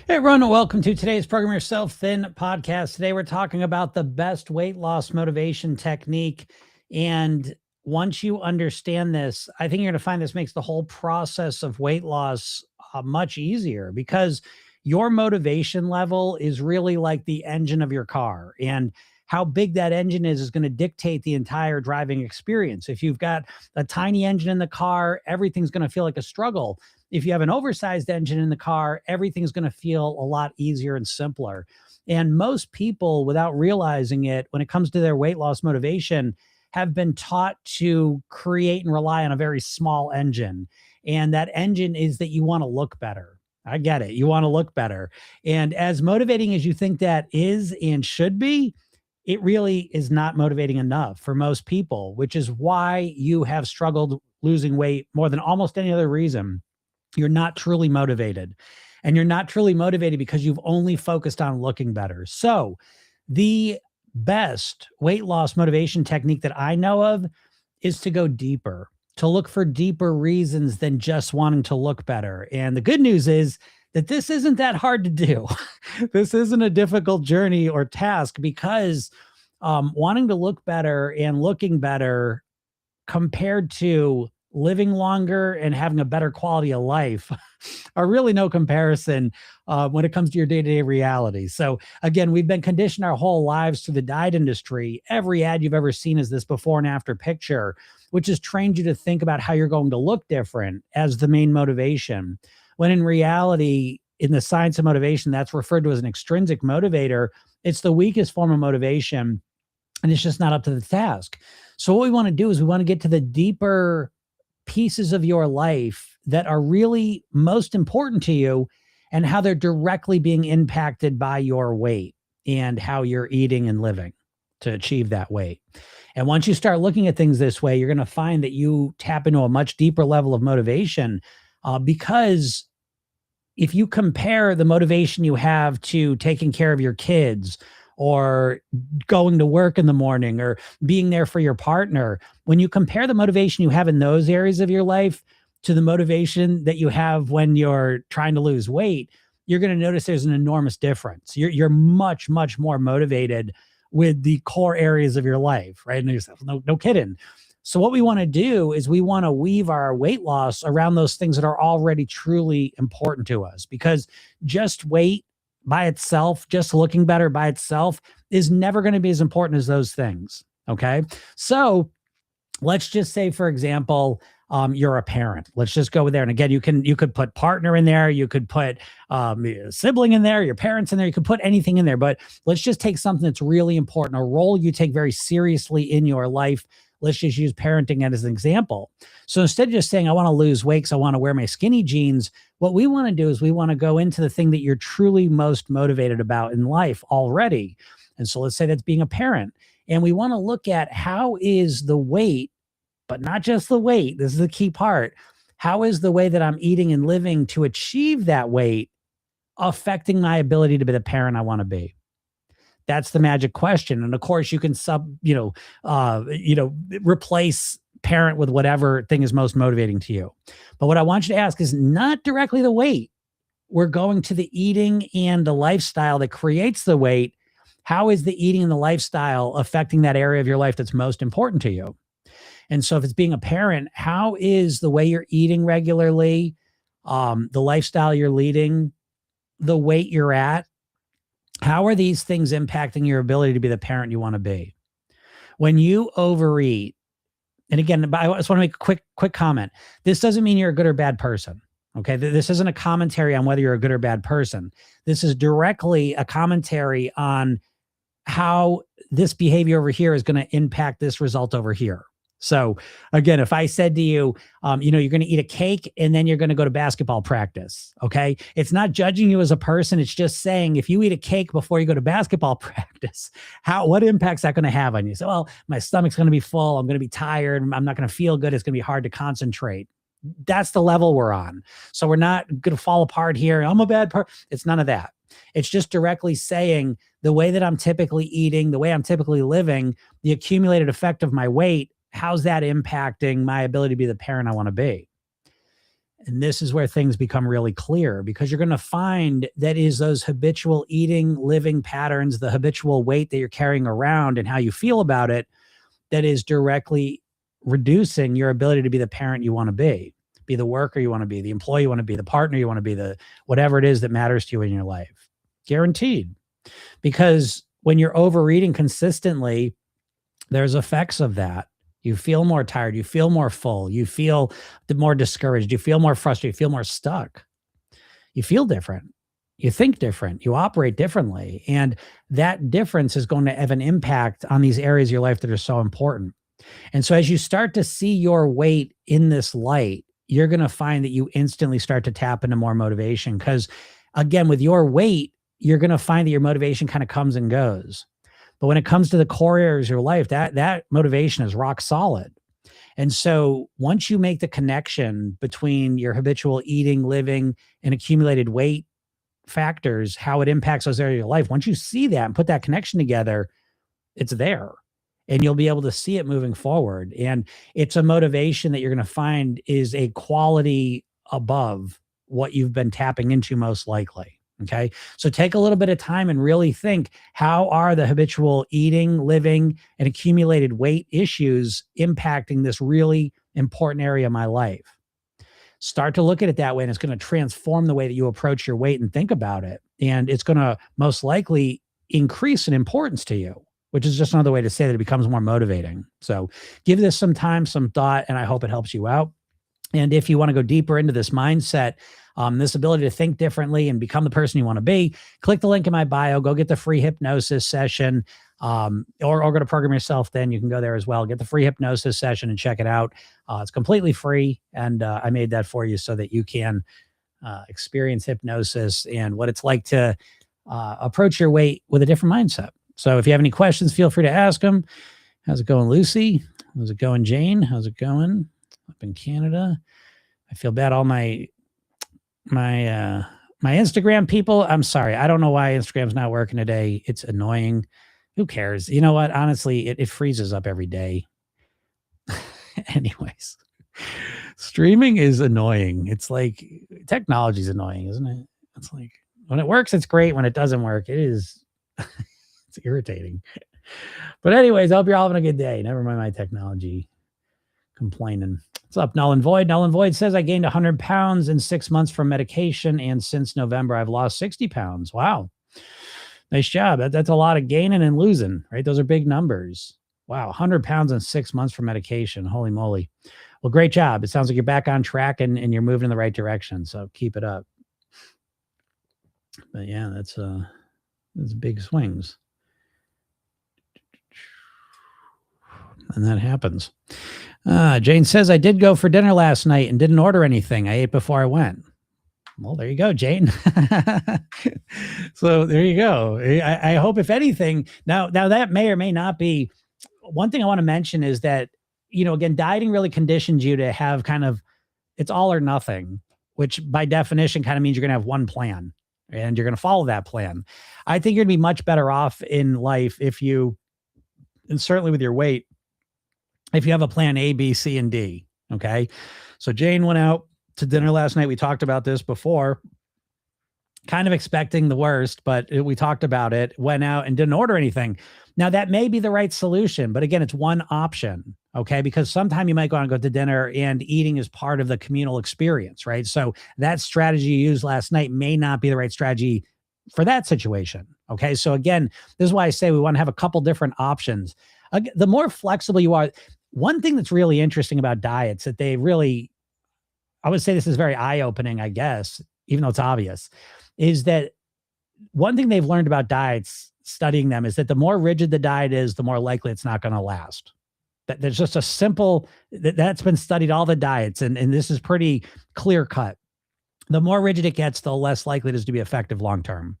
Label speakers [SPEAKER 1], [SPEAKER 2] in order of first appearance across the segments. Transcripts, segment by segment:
[SPEAKER 1] Hey, everyone, welcome to today's Program Yourself Thin podcast. Today, we're talking about the best weight loss motivation technique. And once you understand this, I think you're going to find this makes the whole process of weight loss much easier because your motivation level is really like the engine of your car. And how big that engine is going to dictate the entire driving experience. If you've got a tiny engine in the car, everything's going to feel like a struggle. If you have an oversized engine in the car, everything's going to feel a lot easier and simpler. And most people, without realizing it, when it comes to their weight loss motivation, have been taught to create and rely on a very small engine. And that engine is that you want to look better. I get it. You want to look better. And as motivating as you think that is and should be, it really is not motivating enough for most people, which is why you have struggled losing weight more than almost any other reason. You're not truly motivated. And you're not truly motivated because you've only focused on looking better. So, the best weight loss motivation technique that I know of is to go deeper, to look for deeper reasons than just wanting to look better. And the good news is that this isn't that hard to do. This isn't a difficult journey or task because wanting to look better and looking better compared to living longer and having a better quality of life are really no comparison when it comes to your day-to-day reality. So again, we've been conditioned our whole lives through the diet industry. Every ad you've ever seen is this before and after picture, which has trained you to think about how you're going to look different as the main motivation. When in reality, in the science of motivation, that's referred to as an extrinsic motivator. It's the weakest form of motivation, and it's just not up to the task. So what we want to do is we want to get to the deeper pieces of your life that are really most important to you and how they're directly being impacted by your weight and how you're eating and living to achieve that weight. And once you start looking at things this way, you're going to find that you tap into a much deeper level of motivation because if you compare the motivation you have to taking care of your kids or going to work in the morning or being there for your partner, when you compare the motivation you have in those areas of your life to the motivation that you have when you're trying to lose weight, you're going to notice there's an enormous difference. You're much, much more motivated with the core areas of your life, right? And yourself, no kidding. So what we want to do is we want to weave our weight loss around those things that are already truly important to us, because just weight by itself, just looking better by itself, is never going to be as important as those things. Okay. So let's just say, for example, you're a parent. Let's just go there. And again, you could put partner in there. You could put sibling in there, your parents in there. You could put anything in there. But let's just take something that's really important, a role you take very seriously in your life. Let's just use parenting as an example. So instead of just saying, I want to lose weight because I want to wear my skinny jeans, what we want to do is we want to go into the thing that you're truly most motivated about in life already. And so let's say that's being a parent. And we want to look at how is the weight, but not just the weight. This is the key part. How is the way that I'm eating and living to achieve that weight affecting my ability to be the parent I want to be? That's the magic question. And of course, you can replace parent with whatever thing is most motivating to you. But what I want you to ask is not directly the weight. We're going to the eating and the lifestyle that creates the weight. How is the eating and the lifestyle affecting that area of your life that's most important to you? And so if it's being a parent, how is the way you're eating regularly, the lifestyle you're leading, the weight you're at, how are these things impacting your ability to be the parent you want to be? When you overeat, and again, I just want to make a quick comment. This doesn't mean you're a good or bad person. Okay. This isn't a commentary on whether you're a good or bad person. This is directly a commentary on how this behavior over here is going to impact this result over here. So again, if I said to you, you're going to eat a cake and then you're going to go to basketball practice. Okay. It's not judging you as a person. It's just saying, if you eat a cake before you go to basketball practice, what impact's that going to have on you? So, well, my stomach's going to be full. I'm going to be tired. I'm not going to feel good. It's going to be hard to concentrate. That's the level we're on. So we're not going to fall apart here. I'm a bad person. It's none of that. It's just directly saying the way that I'm typically eating, the way I'm typically living, the accumulated effect of my weight, how's that impacting my ability to be the parent I want to be? And this is where things become really clear, because you're going to find that is those habitual eating, living patterns, the habitual weight that you're carrying around and how you feel about it, that is directly reducing your ability to be the parent you want to be the worker you want to be, the employee you want to be, the partner you want to be, the whatever it is that matters to you in your life. Guaranteed. Because when you're overeating consistently, there's effects of that. You feel more tired. You feel more full. You feel more discouraged. You feel more frustrated. You feel more stuck. You feel different. You think different. You operate differently. And that difference is going to have an impact on these areas of your life that are so important. And so as you start to see your weight in this light, you're going to find that you instantly start to tap into more motivation. Because again, with your weight, you're going to find that your motivation kind of comes and goes. But when it comes to the core areas of your life, that motivation is rock solid. And so once you make the connection between your habitual eating, living, and accumulated weight factors, how it impacts those areas of your life, once you see that and put that connection together, it's there. And you'll be able to see it moving forward. And it's a motivation that you're going to find is a quality above what you've been tapping into most likely. Okay. So take a little bit of time and really think, how are the habitual eating, living, and accumulated weight issues impacting this really important area of my life? Start to look at it that way, and it's going to transform the way that you approach your weight and think about it. And it's going to most likely increase in importance to you, which is just another way to say that it becomes more motivating. So give this some time, some thought, and I hope it helps you out. And if you want to go deeper into this mindset, this ability to think differently and become the person you want to be, click the link in my bio, go get the free hypnosis session, or go to Program Yourself. Then you can go there as well. Get the free hypnosis session and check it out. It's completely free. And I made that for you so that you can experience hypnosis and what it's like to approach your weight with a different mindset. So if you have any questions, feel free to ask them. How's it going, Lucy? How's it going, Jane? How's it going up in Canada? I feel bad. All my Instagram people, I'm sorry. I don't know why Instagram's not working today. It's annoying. Who cares? You know what? Honestly, it freezes up every day. Anyways, streaming is annoying. It's like technology is annoying, isn't it? It's like when it works, it's great. When it doesn't work, it is it's irritating. But anyways, I hope you're all having a good day. Never mind my technology complaining. What's up, Null and Void? Null and Void says, I gained 100 pounds in 6 months from medication, and since November, I've lost 60 pounds. Wow. Nice job. That's a lot of gaining and losing, right? Those are big numbers. Wow, 100 pounds in 6 months from medication. Holy moly. Well, great job. It sounds like you're back on track and you're moving in the right direction, so keep it up. But yeah, that's big swings. And that happens. Jane says, I did go for dinner last night and didn't order anything. I ate before I went. Well, there you go, Jane. So there you go. I hope, if anything, now that may or may not be. One thing I want to mention is that, again, dieting really conditions you to have kind of, it's all or nothing, which by definition kind of means you're going to have one plan and you're going to follow that plan. I think you're going to be much better off in life if you, and certainly with your weight, if you have a plan A, B, C, and D. Okay. So Jane went out to dinner last night. We talked about this before, kind of expecting the worst, but we talked about it, went out and didn't order anything. Now that may be the right solution, but again, it's one option. Okay. Because sometime you might go to dinner and eating is part of the communal experience, right? So that strategy you used last night may not be the right strategy for that situation. Okay. So again, this is why I say we want to have a couple different options. The more flexible you are, one thing that's really interesting about diets that they really, I would say this is very eye-opening, I guess, even though it's obvious, is that one thing they've learned about diets, studying them, is that the more rigid the diet is, the more likely it's not going to last. That there's just a simple, that's been studied, all the diets, and this is pretty clear cut. The more rigid it gets, the less likely it is to be effective long-term.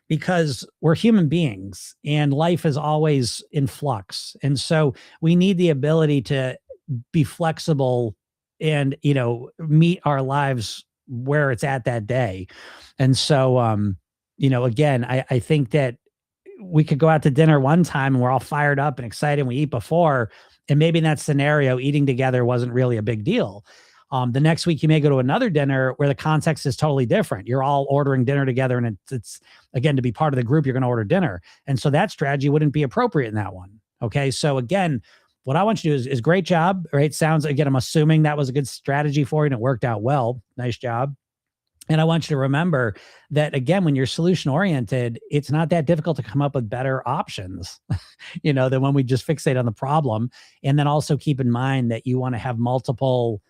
[SPEAKER 1] Because we're human beings and life is always in flux. And so we need the ability to be flexible and, meet our lives where it's at that day. And so, again, I think that we could go out to dinner one time and we're all fired up and excited and we eat before. And maybe in that scenario, eating together wasn't really a big deal. The next week you may go to another dinner where the context is totally different. You're all ordering dinner together, and it's again, to be part of the group, you're going to order dinner. And so that strategy wouldn't be appropriate in that one. Okay. So again, what I want you to do is great job, right? Sounds, again, I'm assuming that was a good strategy for you and it worked out well. Nice job. And I want you to remember that, again, when you're solution oriented, it's not that difficult to come up with better options, than when we just fixate on the problem. And then also keep in mind that you want to have multiple,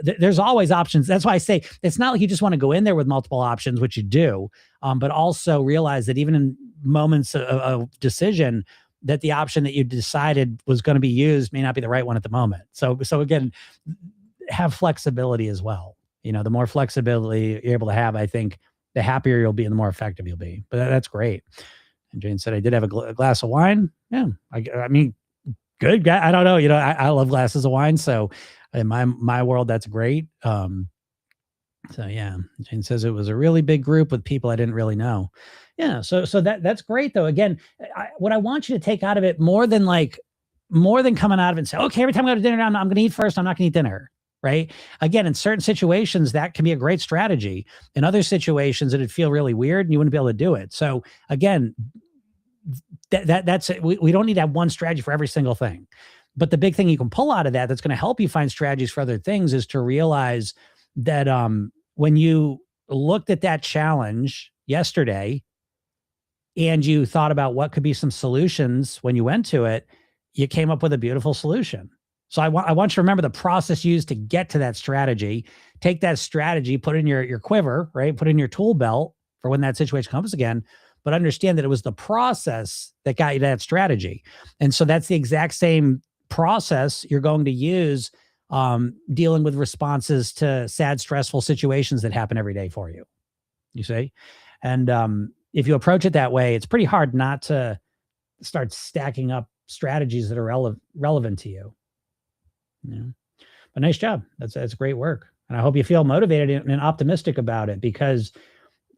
[SPEAKER 1] there's always options. That's why I say it's not like you just want to go in there with multiple options, which you do, but also realize that even in moments of decision, that the option that you decided was going to be used may not be the right one at the moment. So again, have flexibility as well. The more flexibility you're able to have, I think the happier you'll be and the more effective you'll be. But that's great. And Jane said, I did have a glass of wine. Yeah. I mean, good guy. I don't know. I love glasses of wine. So in my world, that's great. So yeah, Jane says it was a really big group with people I didn't really know. Yeah. So that's great though. Again, what I want you to take out of it more than coming out of it and say, okay, every time I go to dinner, I'm going to eat first. I'm not going to eat dinner. Right. Again, in certain situations, that can be a great strategy. In other situations, it'd feel really weird and you wouldn't be able to do it. So again, that's it. We don't need to have one strategy for every single thing. But the big thing you can pull out of that's going to help you find strategies for other things is to realize that when you looked at that challenge yesterday and you thought about what could be some solutions when you went to it, you came up with a beautiful solution. So I want you to remember the process used to get to that strategy. Take that strategy, put it in your quiver, right? Put it in your tool belt for when that situation comes again. But understand that it was the process that got you to that strategy. And so that's the exact same process you're going to use dealing with responses to sad, stressful situations that happen every day for you. You see? And if you approach it that way, it's pretty hard not to start stacking up strategies that are relevant to you. Yeah. But nice job. That's great work. And I hope you feel motivated and optimistic about it, because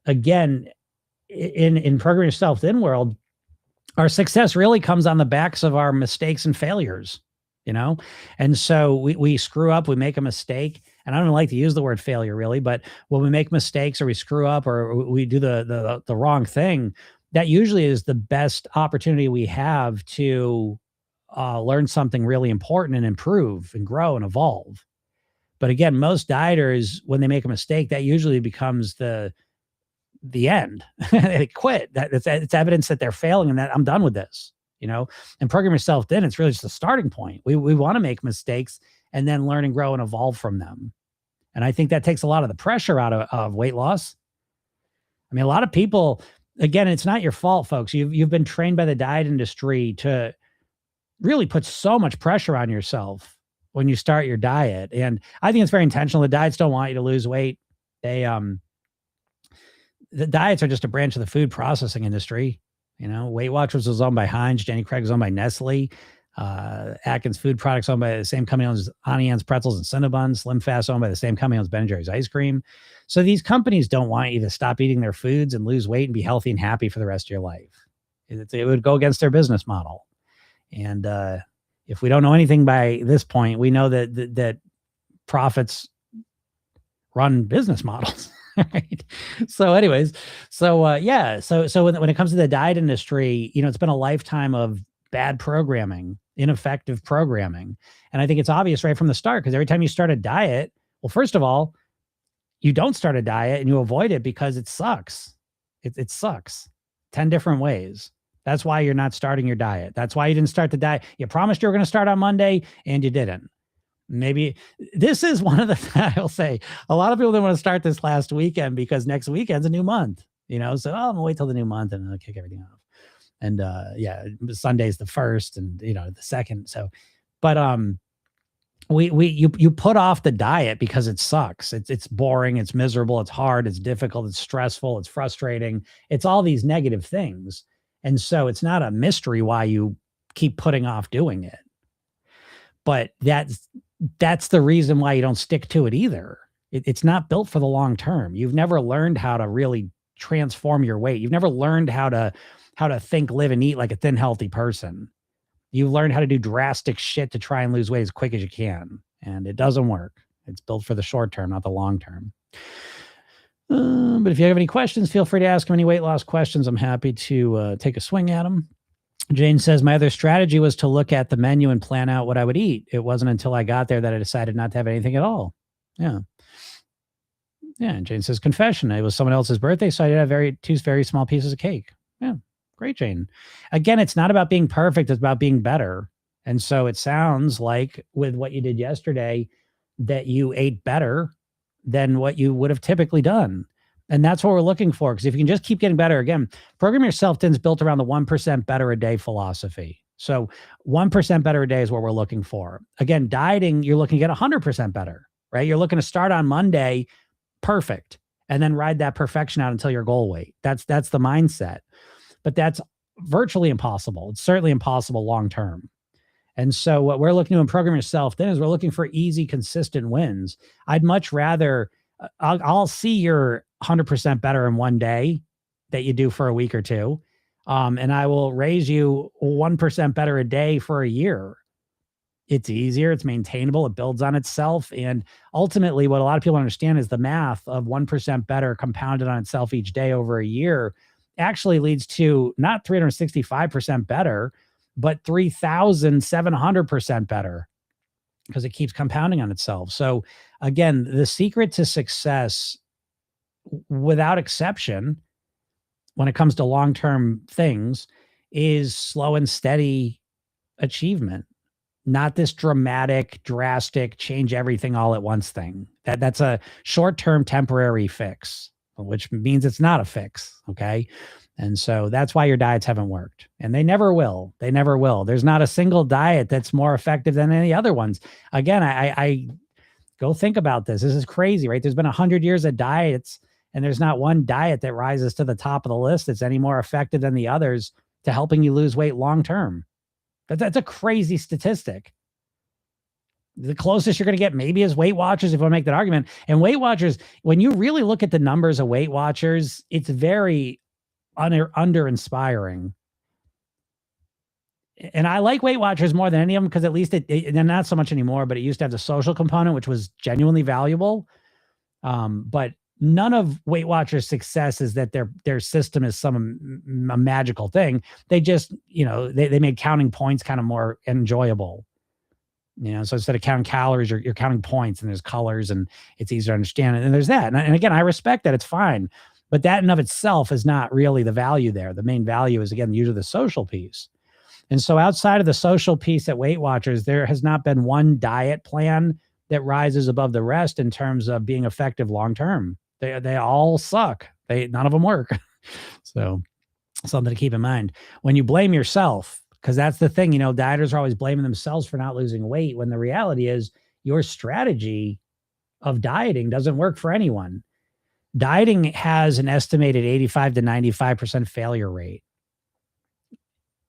[SPEAKER 1] again, in Program Yourself Thin world, our success really comes on the backs of our mistakes and failures, And so we screw up, we make a mistake. And I don't like to use the word failure really, but when we make mistakes or we screw up or we do the wrong thing, that usually is the best opportunity we have to learn something really important and improve and grow and evolve. But again, most dieters, when they make a mistake, that usually becomes the end. They quit. It's evidence that they're failing and that I'm done with this, And Program Yourself Thin, it's really just a starting point. We want to make mistakes and then learn and grow and evolve from them. And I think that takes a lot of the pressure out of weight loss. I mean, a lot of people, again, it's not your fault, folks. You've been trained by the diet industry to really put so much pressure on yourself when you start your diet. And I think it's very intentional. The diets don't want you to lose weight. The diets are just a branch of the food processing industry. Weight Watchers was owned by Heinz. Jenny Craig was owned by Nestle. Atkins Food Products owned by the same company owns Auntie Anne's Pretzels and Cinnabon. Slim Fast owned by the same company owns Ben & Jerry's Ice Cream. So these companies don't want you to stop eating their foods and lose weight and be healthy and happy for the rest of your life. It would go against their business model. And if we don't know anything by this point, we know that profits run business models. Right. So anyways, so when it comes to the diet industry, it's been a lifetime of bad programming, ineffective programming. And I think it's obvious right from the start, because every time you start a diet, well, first of all, you don't start a diet and you avoid it because it sucks. It sucks 10 different ways. That's why you're not starting your diet. That's why you didn't start the diet. You promised you were going to start on Monday and you didn't. Maybe this is one of the, I'll say, a lot of people didn't want to start this last weekend because next weekend's a new month, so I'm going to wait till the new month and I'll kick everything off. And Sunday's the 1st and, the 2nd. So, but you put off the diet because it sucks. It's boring. It's miserable. It's hard. It's difficult. It's stressful. It's frustrating. It's all these negative things. And so it's not a mystery why you keep putting off doing it. But that's the reason why you don't stick to it either. It's not built for the long term. You've never learned how to really transform your weight. You've never learned how to think, live, and eat like a thin, healthy person. You've learned how to do drastic shit to try and lose weight as quick as you can. And it doesn't work. It's built for the short term, not the long term. But if you have any questions, feel free to ask them any weight loss questions. I'm happy to take a swing at them. Jane says, my other strategy was to look at the menu and plan out what I would eat. It wasn't until I got there that I decided not to have anything at all. Yeah. Yeah. And Jane says, confession. It was someone else's birthday, so I did have two very small pieces of cake. Yeah. Great, Jane. Again, it's not about being perfect. It's about being better. And so it sounds like with what you did yesterday that you ate better than what you would have typically done. And that's what we're looking for. Because if you can just keep getting better, again, Program Yourself Thin is built around the 1% better a day philosophy. So 1% better a day is what we're looking for. Again, dieting, you're looking at 100% better, right? You're looking to start on Monday perfect and then ride that perfection out until your goal weight. That's the mindset. But that's virtually impossible. It's certainly impossible long term. And so what we're looking to in Program Yourself Thin is we're looking for easy, consistent wins. I'd much rather, I'll see your 100% better in one day that you do for a week or two. And I will raise you 1% better a day for a year. It's easier, it's maintainable, it builds on itself. And ultimately, what a lot of people understand is the math of 1% better compounded on itself each day over a year actually leads to not 365% better, but 3,700% better because it keeps compounding on itself. So again, the secret to success without exception, when it comes to long-term things, is slow and steady achievement, not this drastic, change everything all at once thing. That's a short-term temporary fix, which means it's not a fix. Okay. And so that's why your diets haven't worked, and they never will. They never will. There's not a single diet that's more effective than any other ones. Again, I go think about this. This is crazy, right? There's been 100 years of diets, and there's not one diet that rises to the top of the list that's any more effective than the others to helping you lose weight long term. That's a crazy statistic. The closest you're going to get maybe is Weight Watchers, if I make that argument. And Weight Watchers, when you really look at the numbers of Weight Watchers, it's very under-inspiring. And I like Weight Watchers more than any of them because at least they're not so much anymore, but it used to have the social component, which was genuinely valuable. But none of Weight Watchers' success is that their system is a magical thing. They just, they made counting points kind of more enjoyable. So instead of counting calories, you're counting points, and there's colors, and it's easier to understand. And there's that. And again, I respect that. It's fine. But that in of itself is not really the value there. The main value is, again, usually the social piece. And so outside of the social piece at Weight Watchers, there has not been one diet plan that rises above the rest in terms of being effective long-term. They all suck. None of them work. So something to keep in mind. When you blame yourself, because that's the thing, dieters are always blaming themselves for not losing weight, when the reality is your strategy of dieting doesn't work for anyone. Dieting has an estimated 85 to 95% failure rate.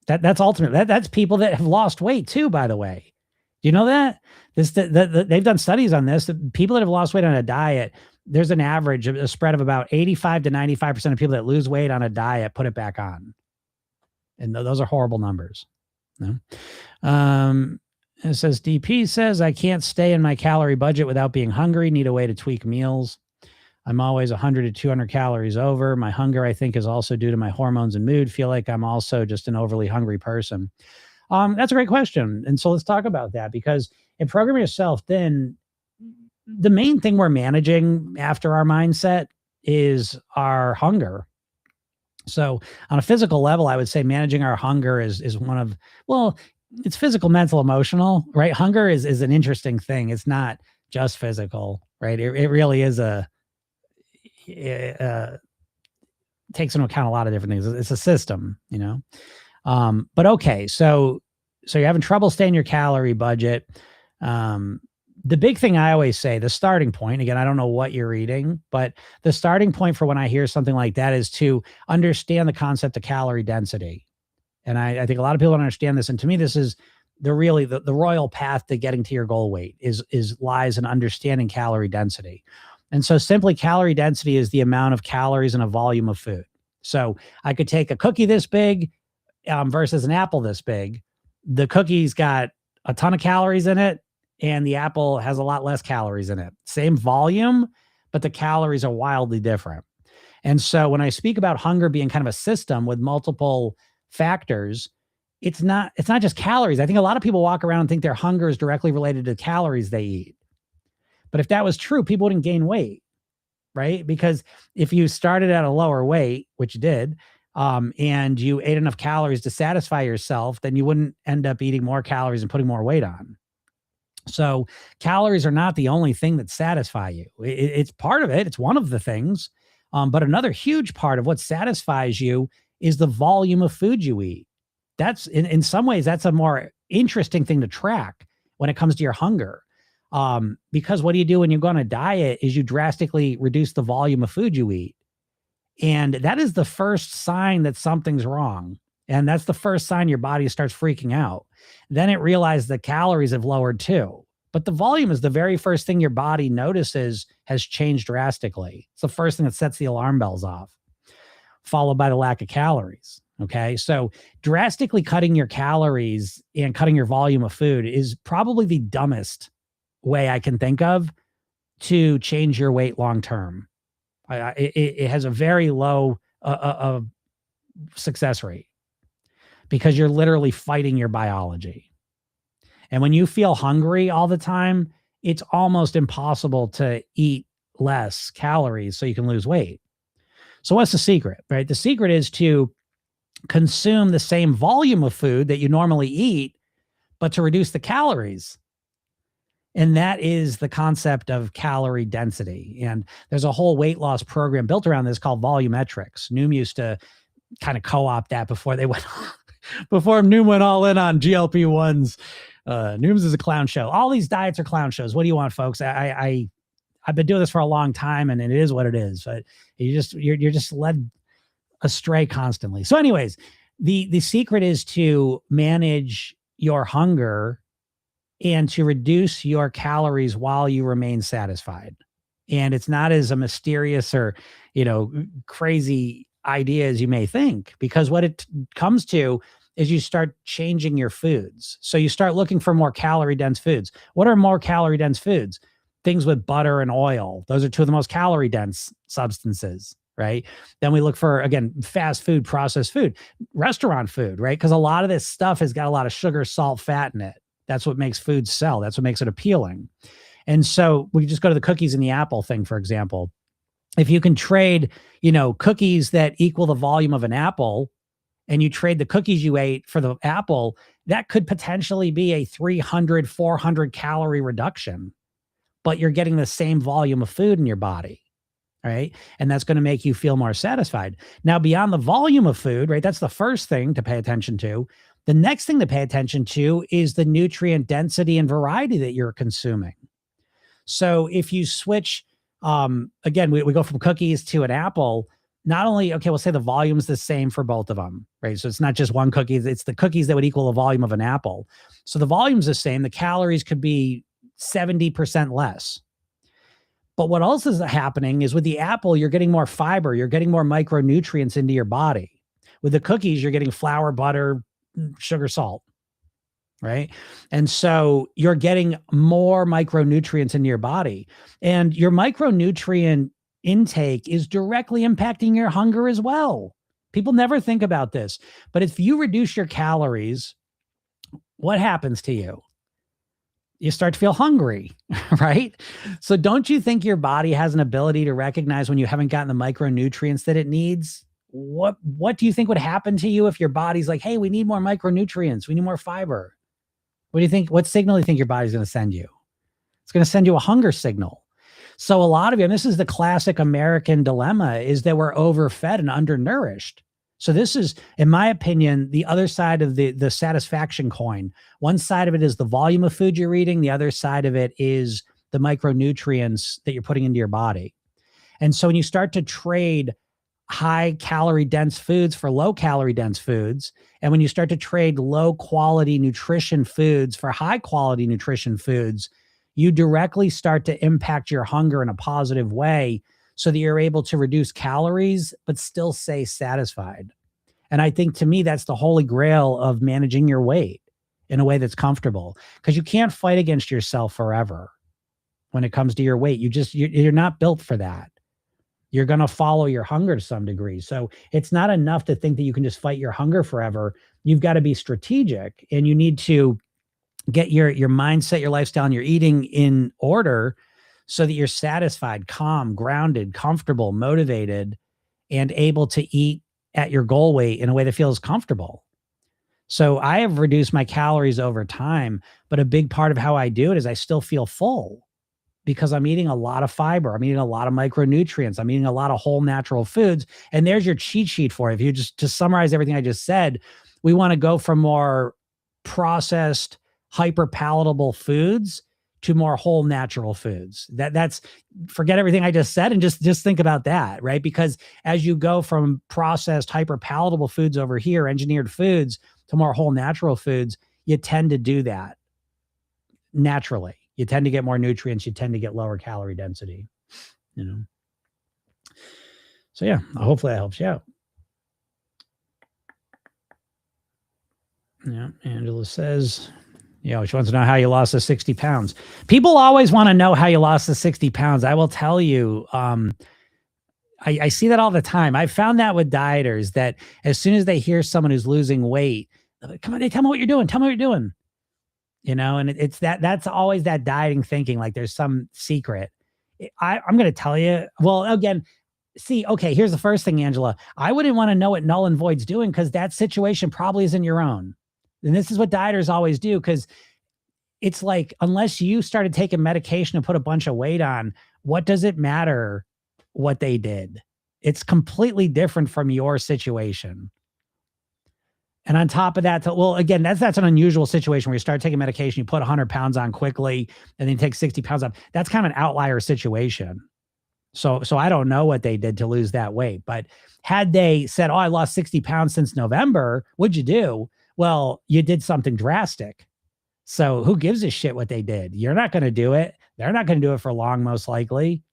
[SPEAKER 1] That's ultimate. That's people that have lost weight too, by the way. Do you know that? They've done studies on this. People that have lost weight on a diet, there's an average, a spread of about 85 to 95% of people that lose weight on a diet put it back on. And those are horrible numbers. No? It says, DP says, I can't stay in my calorie budget without being hungry. Need a way to tweak meals. I'm always 100 to 200 calories over. My hunger, I think, is also due to my hormones and mood. Feel like I'm also just an overly hungry person. That's a great question. And so let's talk about that, because in Program Yourself Thin, the main thing we're managing after our mindset is our hunger. So on a physical level, I would say managing our hunger is one of, it's physical, mental, emotional, right? Hunger is an interesting thing. It's not just physical, right? It really is takes into account a lot of different things. It's a system, but okay. So you're having trouble staying your calorie budget. The big thing I always say, the starting point, again, I don't know what you're eating, but the starting point for when I hear something like that is to understand the concept of calorie density. And I think a lot of people don't understand this. And to me, this is the royal path to getting to your goal weight lies in understanding calorie density. And so simply calorie density is the amount of calories in a volume of food. So I could take a cookie this big versus an apple this big. The cookie's got a ton of calories in it, and the apple has a lot less calories in it. Same volume, but the calories are wildly different. And so when I speak about hunger being kind of a system with multiple factors, it's not just calories. I think a lot of people walk around and think their hunger is directly related to calories they eat. But if that was true, people wouldn't gain weight, right? Because if you started at a lower weight, which you did, and you ate enough calories to satisfy yourself, then you wouldn't end up eating more calories and putting more weight on. So calories are not the only thing that satisfy you. It's part of it. It's one of the things. But another huge part of what satisfies you is the volume of food you eat. That's in some ways, that's a more interesting thing to track when it comes to your hunger. Because what do you do when you go on a diet is you drastically reduce the volume of food you eat. And that is the first sign that something's wrong. And that's the first sign your body starts freaking out. Then it realizes the calories have lowered too. But the volume is the very first thing your body notices has changed drastically. It's the first thing that sets the alarm bells off, followed by the lack of calories. Okay. So drastically cutting your calories and cutting your volume of food is probably the dumbest way I can think of to change your weight long term. It has a very low success rate because you're literally fighting your biology. And when you feel hungry all the time, it's almost impossible to eat less calories so you can lose weight. So what's the secret, right? The secret is to consume the same volume of food that you normally eat, but to reduce the calories. And that is the concept of calorie density. And there's a whole weight loss program built around this called volumetrics. Noom used to kind of co-opt that before they went, before Noom went all in on GLP-1s. Noom's is a clown show. All these diets are clown shows. What do you want, folks? I've been doing this for a long time, and it is what it is. But you're just led astray constantly. So, anyways, the secret is to manage your hunger and to reduce your calories while you remain satisfied. And it's not as a mysterious or, crazy idea as you may think, because what it comes to is you start changing your foods. So you start looking for more calorie dense foods. What are more calorie dense foods? Things with butter and oil. Those are two of the most calorie dense substances, right? Then we look for, again, fast food, processed food, restaurant food, right? Because a lot of this stuff has got a lot of sugar, salt, fat in it. That's what makes food sell. That's what makes it appealing. And so we just go to the cookies and the apple thing, for example. If you can trade, cookies that equal the volume of an apple, and you trade the cookies you ate for the apple, that could potentially be a 300, 400 calorie reduction, but you're getting the same volume of food in your body, right? And that's going to make you feel more satisfied. Now, beyond the volume of food, right? That's the first thing to pay attention to. The next thing to pay attention to is the nutrient density and variety that you're consuming. So if you switch, again, we go from cookies to an apple, not only, okay, we'll say the volume's the same for both of them, right? So it's not just one cookie, it's the cookies that would equal the volume of an apple. So the volume's the same, the calories could be 70% less. But what else is happening is with the apple, you're getting more fiber, you're getting more micronutrients into your body. With the cookies, you're getting flour, butter, sugar, salt, right? And so you're getting more micronutrients into your body. And your micronutrient intake is directly impacting your hunger as well. People never think about this, but if you reduce your calories, what happens to you? You start to feel hungry, right? So don't you think your body has an ability to recognize when you haven't gotten the micronutrients that it needs? What do you think would happen to you if your body's like, hey, we need more micronutrients, we need more fiber? What do you think? What signal do you think your body's going to send you? It's going to send you a hunger signal. So a lot of you, and this is the classic American dilemma, is that we're overfed and undernourished. So this is, in my opinion, the other side of the satisfaction coin. One side of it is the volume of food you're eating. The other side of it is the micronutrients that you're putting into your body. And so when you start to trade high calorie dense foods for low calorie dense foods, and when you start to trade low quality nutrition foods for high quality nutrition foods, you directly start to impact your hunger in a positive way so that you're able to reduce calories, but still stay satisfied. And I think, to me, that's the holy grail of managing your weight. in a way that's comfortable, because you can't fight against yourself forever when it comes to your weight. You're not built for that. You're going to follow your hunger to some degree. So it's not enough to think that you can just fight your hunger forever. You've got to be strategic, and you need to get your mindset, your lifestyle, and your eating in order so that you're satisfied, calm, grounded, comfortable, motivated, and able to eat at your goal weight in a way that feels comfortable. So I have reduced my calories over time, but a big part of how I do it is I still feel full because I'm eating a lot of fiber. I'm eating a lot of micronutrients. I'm eating a lot of whole natural foods. And there's your cheat sheet for it. If you just to summarize everything I just said, we want to go from more processed, hyper palatable foods to more whole natural foods. That's forget everything I just said and just think about that, right? Because as you go from processed, hyper palatable foods over here, engineered foods, to more whole natural foods, you tend to do that naturally. You tend to get more nutrients. You tend to get lower calorie density, you know? So yeah, hopefully that helps you out. Yeah, Angela says, she wants to know how you lost the 60 pounds. People always want to know how you lost the 60 pounds. I will tell you, I see that all the time. I found that with dieters, that as soon as they hear someone who's losing weight, like, come on, they tell me what you're doing. Tell me what you're doing. And it's that's always that dieting thinking, like there's some secret. I'm going to tell you, well, again, okay, here's the first thing, Angela. I wouldn't want to know what null and void's doing, because that situation probably isn't your own. And this is what dieters always do, because it's like, unless you started taking medication and put a bunch of weight on, what does it matter what they did? It's completely different from your situation. And on top of that, well, again, that's an unusual situation where you start taking medication, you put 100 pounds on quickly, and then you take 60 pounds off. That's kind of an outlier situation. So I don't know what they did to lose that weight. But had they said, I lost 60 pounds since November, what'd you do? Well, you did something drastic. So who gives a shit what they did? You're not going to do it. They're not going to do it for long, most likely.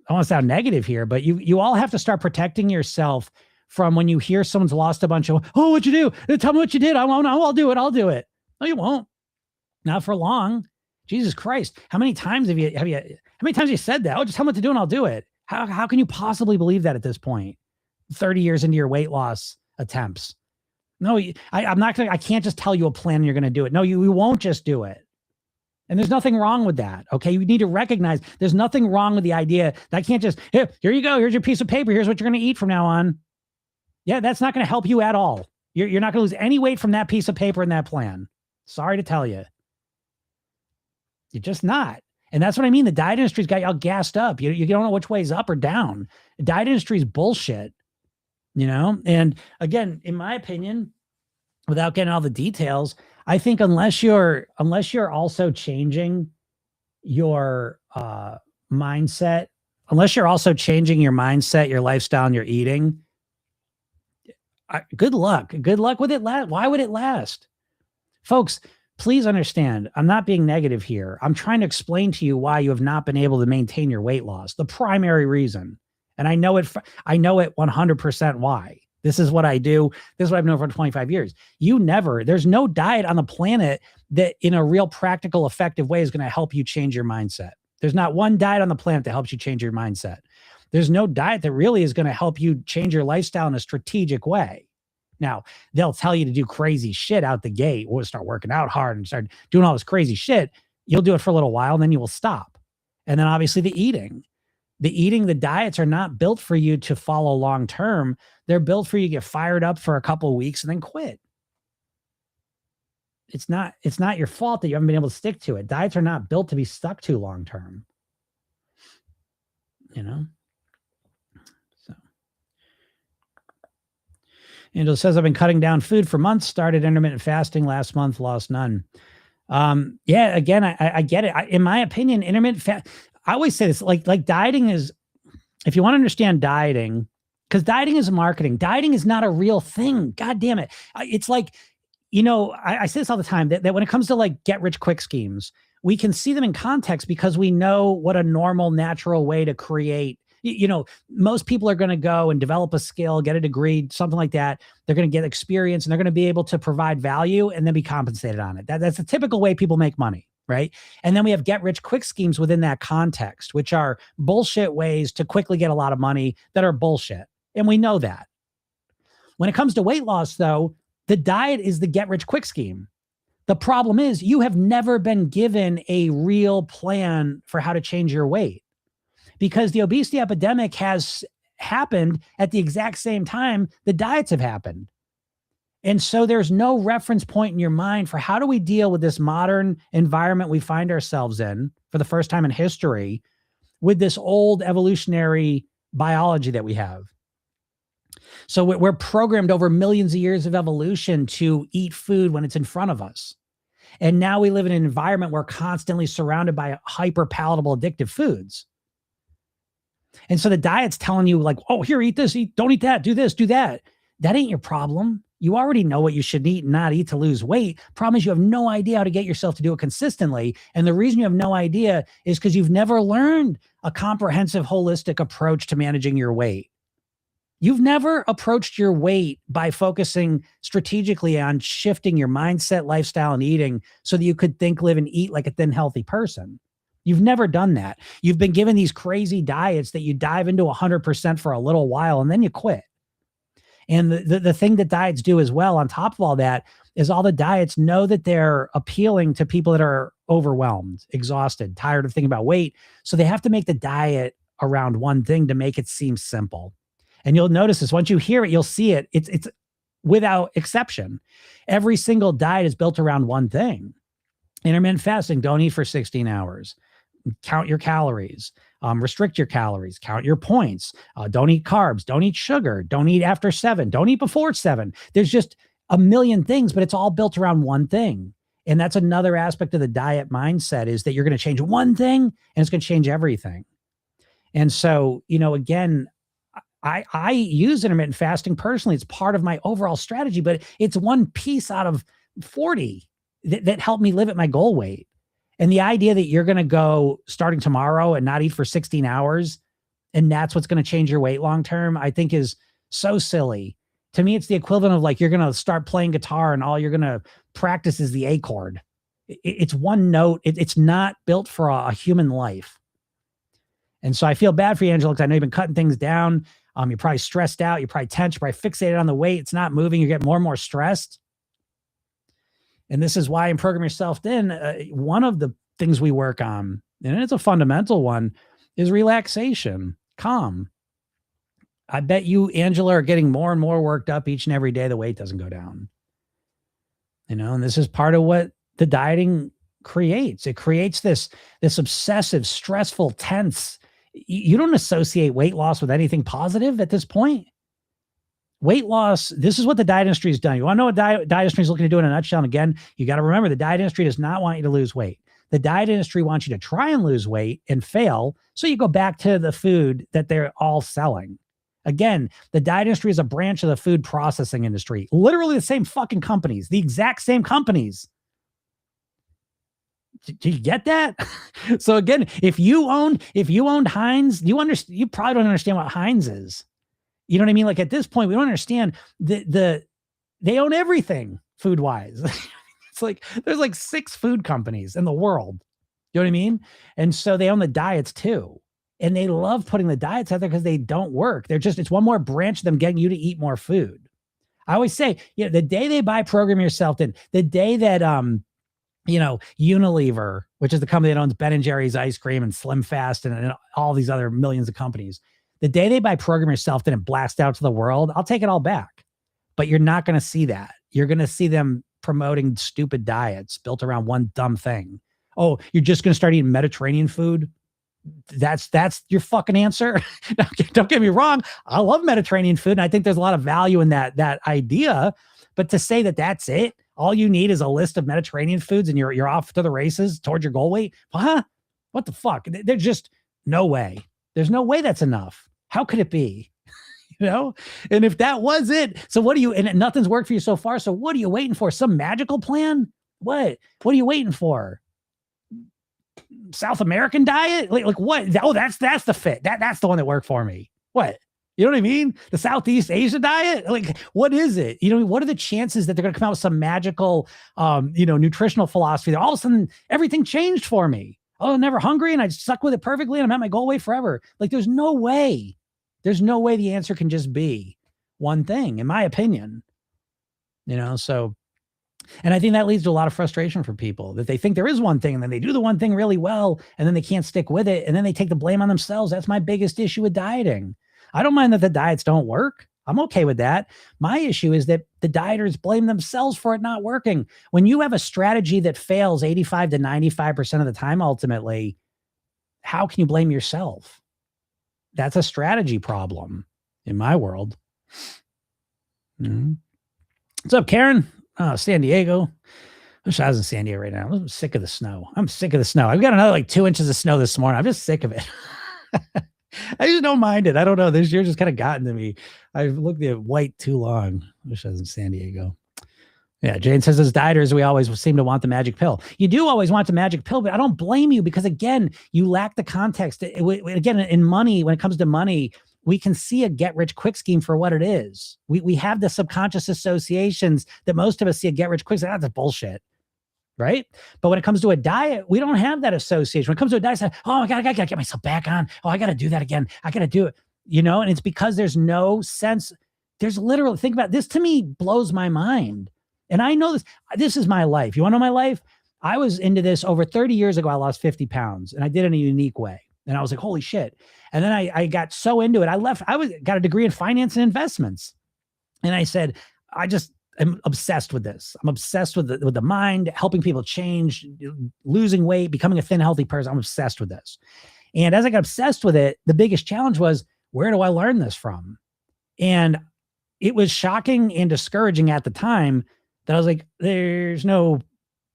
[SPEAKER 1] I don't want to sound negative here, but you all have to start protecting yourself from when you hear someone's lost a bunch of, what'd you do? Tell me what you did. I'll do it. I'll do it. No, you won't. Not for long. Jesus Christ. How many times how many times have you said that? Just tell me what to do and I'll do it. How can you possibly believe that at this point? 30 years into your weight loss attempts. No, I can't just tell you a plan and you're going to do it. No, you won't just do it. And there's nothing wrong with that. Okay. You need to recognize there's nothing wrong with the idea that I can't just, here you go. Here's your piece of paper. Here's what you're going to eat from now on. Yeah. That's not going to help you at all. You're not going to lose any weight from that piece of paper and that plan. Sorry to tell you. You're just not. And that's what I mean. The diet industry's got you all gassed up. You don't know which way is up or down. The diet industry is bullshit, And again, in my opinion, without getting all the details, I think unless you're also changing your mindset, your lifestyle, and your eating, good luck. Good luck with it. Why would it last? Folks, please understand, I'm not being negative here. I'm trying to explain to you why you have not been able to maintain your weight loss. The primary reason. And I know it 100% why. This is what I do. This is what I've known for 25 years. There's no diet on the planet that in a real practical, effective way is going to help you change your mindset. There's not one diet on the planet that helps you change your mindset. There's no diet that really is going to help you change your lifestyle in a strategic way. Now, they'll tell you to do crazy shit out the gate. We'll start working out hard and start doing all this crazy shit. You'll do it for a little while, and then you will stop. And then obviously the eating, the diets are not built for you to follow long-term. They're built for you to get fired up for a couple of weeks and then quit. It's not your fault that you haven't been able to stick to it. Diets are not built to be stuck to long-term. So. Angela says, I've been cutting down food for months, started intermittent fasting last month, lost none. Yeah, again, I get it. In my opinion, intermittent fast, I always say this, like dieting is, if you want to understand dieting, because dieting is marketing. Dieting is not a real thing. God damn it. It's like, I say this all the time, that when it comes to like get rich quick schemes, we can see them in context because we know what a normal, natural way to create, most people are going to go and develop a skill, get a degree, something like that. They're going to get experience and they're going to be able to provide value and then be compensated on it. That's the typical way people make money, right? And then we have get rich quick schemes within that context, which are bullshit ways to quickly get a lot of money that are bullshit. And we know that. When it comes to weight loss, though, the diet is the get rich quick scheme. The problem is you have never been given a real plan for how to change your weight, because the obesity epidemic has happened at the exact same time the diets have happened. And so there's no reference point in your mind for how do we deal with this modern environment we find ourselves in for the first time in history with this old evolutionary biology that we have. So we're programmed over millions of years of evolution to eat food when it's in front of us. And now we live in an environment where we're constantly surrounded by hyper palatable addictive foods. And so the diet's telling you like, oh, here, eat this, don't eat that, do this, do that. That ain't your problem. You already know what you should eat and not eat to lose weight. Problem is you have no idea how to get yourself to do it consistently. And the reason you have no idea is because you've never learned a comprehensive, holistic approach to managing your weight. You've never approached your weight by focusing strategically on shifting your mindset, lifestyle, and eating so that you could think, live, and eat like a thin, healthy person. You've never done that. You've been given these crazy diets that you dive into 100% for a little while and then you quit. And the thing that diets do as well, on top of all that, is all the diets know that they're appealing to people that are overwhelmed, exhausted, tired of thinking about weight. So they have to make the diet around one thing to make it seem simple. And you'll notice this, once you hear it, you'll see it. It's without exception. Every single diet is built around one thing. Intermittent fasting, don't eat for 16 hours. Count your calories, restrict your calories, count your points. Don't eat carbs, don't eat sugar, don't eat after 7, don't eat before 7. There's just a million things, but it's all built around one thing. And that's another aspect of the diet mindset, is that you're going to change one thing and it's going to change everything. And so, again, I use intermittent fasting personally. It's part of my overall strategy, but it's one piece out of 40 that helped me live at my goal weight. And the idea that you're going to go starting tomorrow and not eat for 16 hours, and that's what's going to change your weight long-term, I think is so silly. To me, it's the equivalent of like, you're going to start playing guitar and all you're going to practice is the A chord. It's one note. It's not built for a human life. And so I feel bad for you, Angela, because I know you've been cutting things down. You're probably stressed out. You're probably tense. You're probably fixated on the weight. It's not moving. You get more and more stressed. And this is why in Program Yourself Thin, one of the things we work on, and it's a fundamental one, is relaxation, calm. I bet you, Angela, are getting more and more worked up each and every day. The weight doesn't go down. And this is part of what the dieting creates. It creates this obsessive, stressful, tense. You don't associate weight loss with anything positive at this point. Weight loss, this is what the diet industry has done. You want to know what diet industry is looking to do in a nutshell? And again, you got to remember, the diet industry does not want you to lose weight. The diet industry wants you to try and lose weight and fail, so you go back to the food that they're all selling. Again, the diet industry is a branch of the food processing industry. Literally the same fucking companies, the exact same companies. Do you get that? So again, if you owned Heinz, you probably don't understand what Heinz is. You know what I mean? Like at this point, we don't understand they own everything food wise. It's like there's like 6 food companies in the world. You know what I mean? And so they own the diets too. And they love putting the diets out there because they don't work. It's one more branch of them getting you to eat more food. I always say, the day they buy Program Yourself Thin, the day that Unilever, which is the company that owns Ben & Jerry's ice cream and Slim Fast and all these other millions of companies, the day they buy Program Yourself Thin and blast out to the world, I'll take it all back. But you're not going to see that. You're going to see them promoting stupid diets built around one dumb thing. Oh, you're just going to start eating Mediterranean food? That's your fucking answer? Don't get me wrong. I love Mediterranean food, and I think there's a lot of value in that idea. But to say that that's it, all you need is a list of Mediterranean foods and you're off to the races towards your goal weight? Huh? What the fuck? There's just no way. There's no way that's enough. How could it be? And if that was it, so and nothing's worked for you so far. So what are you waiting for? Some magical plan? What are you waiting for? South American diet? Like what? Oh, that's the fit. That's the one that worked for me. What? You know what I mean? The Southeast Asia diet? Like, what is it? You know, what are the chances that they're going to come out with some magical, nutritional philosophy that all of a sudden everything changed for me? Oh, I'm never hungry and I stuck with it perfectly and I'm at my goal weight forever. Like, there's no way. There's no way the answer can just be one thing, in my opinion. So, and I think that leads to a lot of frustration for people, that they think there is one thing and then they do the one thing really well and then they can't stick with it and then they take the blame on themselves. That's my biggest issue with dieting. I don't mind that the diets don't work. I'm okay with that. My issue is that the dieters blame themselves for it not working. When you have a strategy that fails 85 to 95% of the time, ultimately, how can you blame yourself? That's a strategy problem in my world. Mm-hmm. What's up, Karen? San Diego. I wish I was in San Diego right now. I'm sick of the snow. I've got another 2 inches of snow this morning. I'm just sick of it. I just don't mind it. I don't know. This year just kind of gotten to me. I've looked at white too long. I wish I was in San Diego. Yeah, Jane says, as dieters, we always seem to want the magic pill. You do always want the magic pill, but I don't blame you because, again, you lack the context. Again, in money, when it comes to money, we can see a get-rich-quick scheme for what it is. We have the subconscious associations that most of us see a get-rich-quick scheme. That's bullshit. Right? But when it comes to a diet, we don't have that association. When it comes to a diet, oh my God, I gotta get myself back on. Oh, I gotta do that again. I gotta do it. And it's because there's no sense. There's literally, think about this, to me blows my mind. And I know this is my life. You want to know my life? I was into this over 30 years ago. I lost 50 pounds and I did it in a unique way. And I was like, holy shit. And then I got so into it. I got a degree in finance and investments. And I said, I'm obsessed with this. I'm obsessed with the mind, helping people change, losing weight, becoming a thin, healthy person. I'm obsessed with this. And as I got obsessed with it, the biggest challenge was, where do I learn this from? And it was shocking and discouraging at the time that I was like, there's no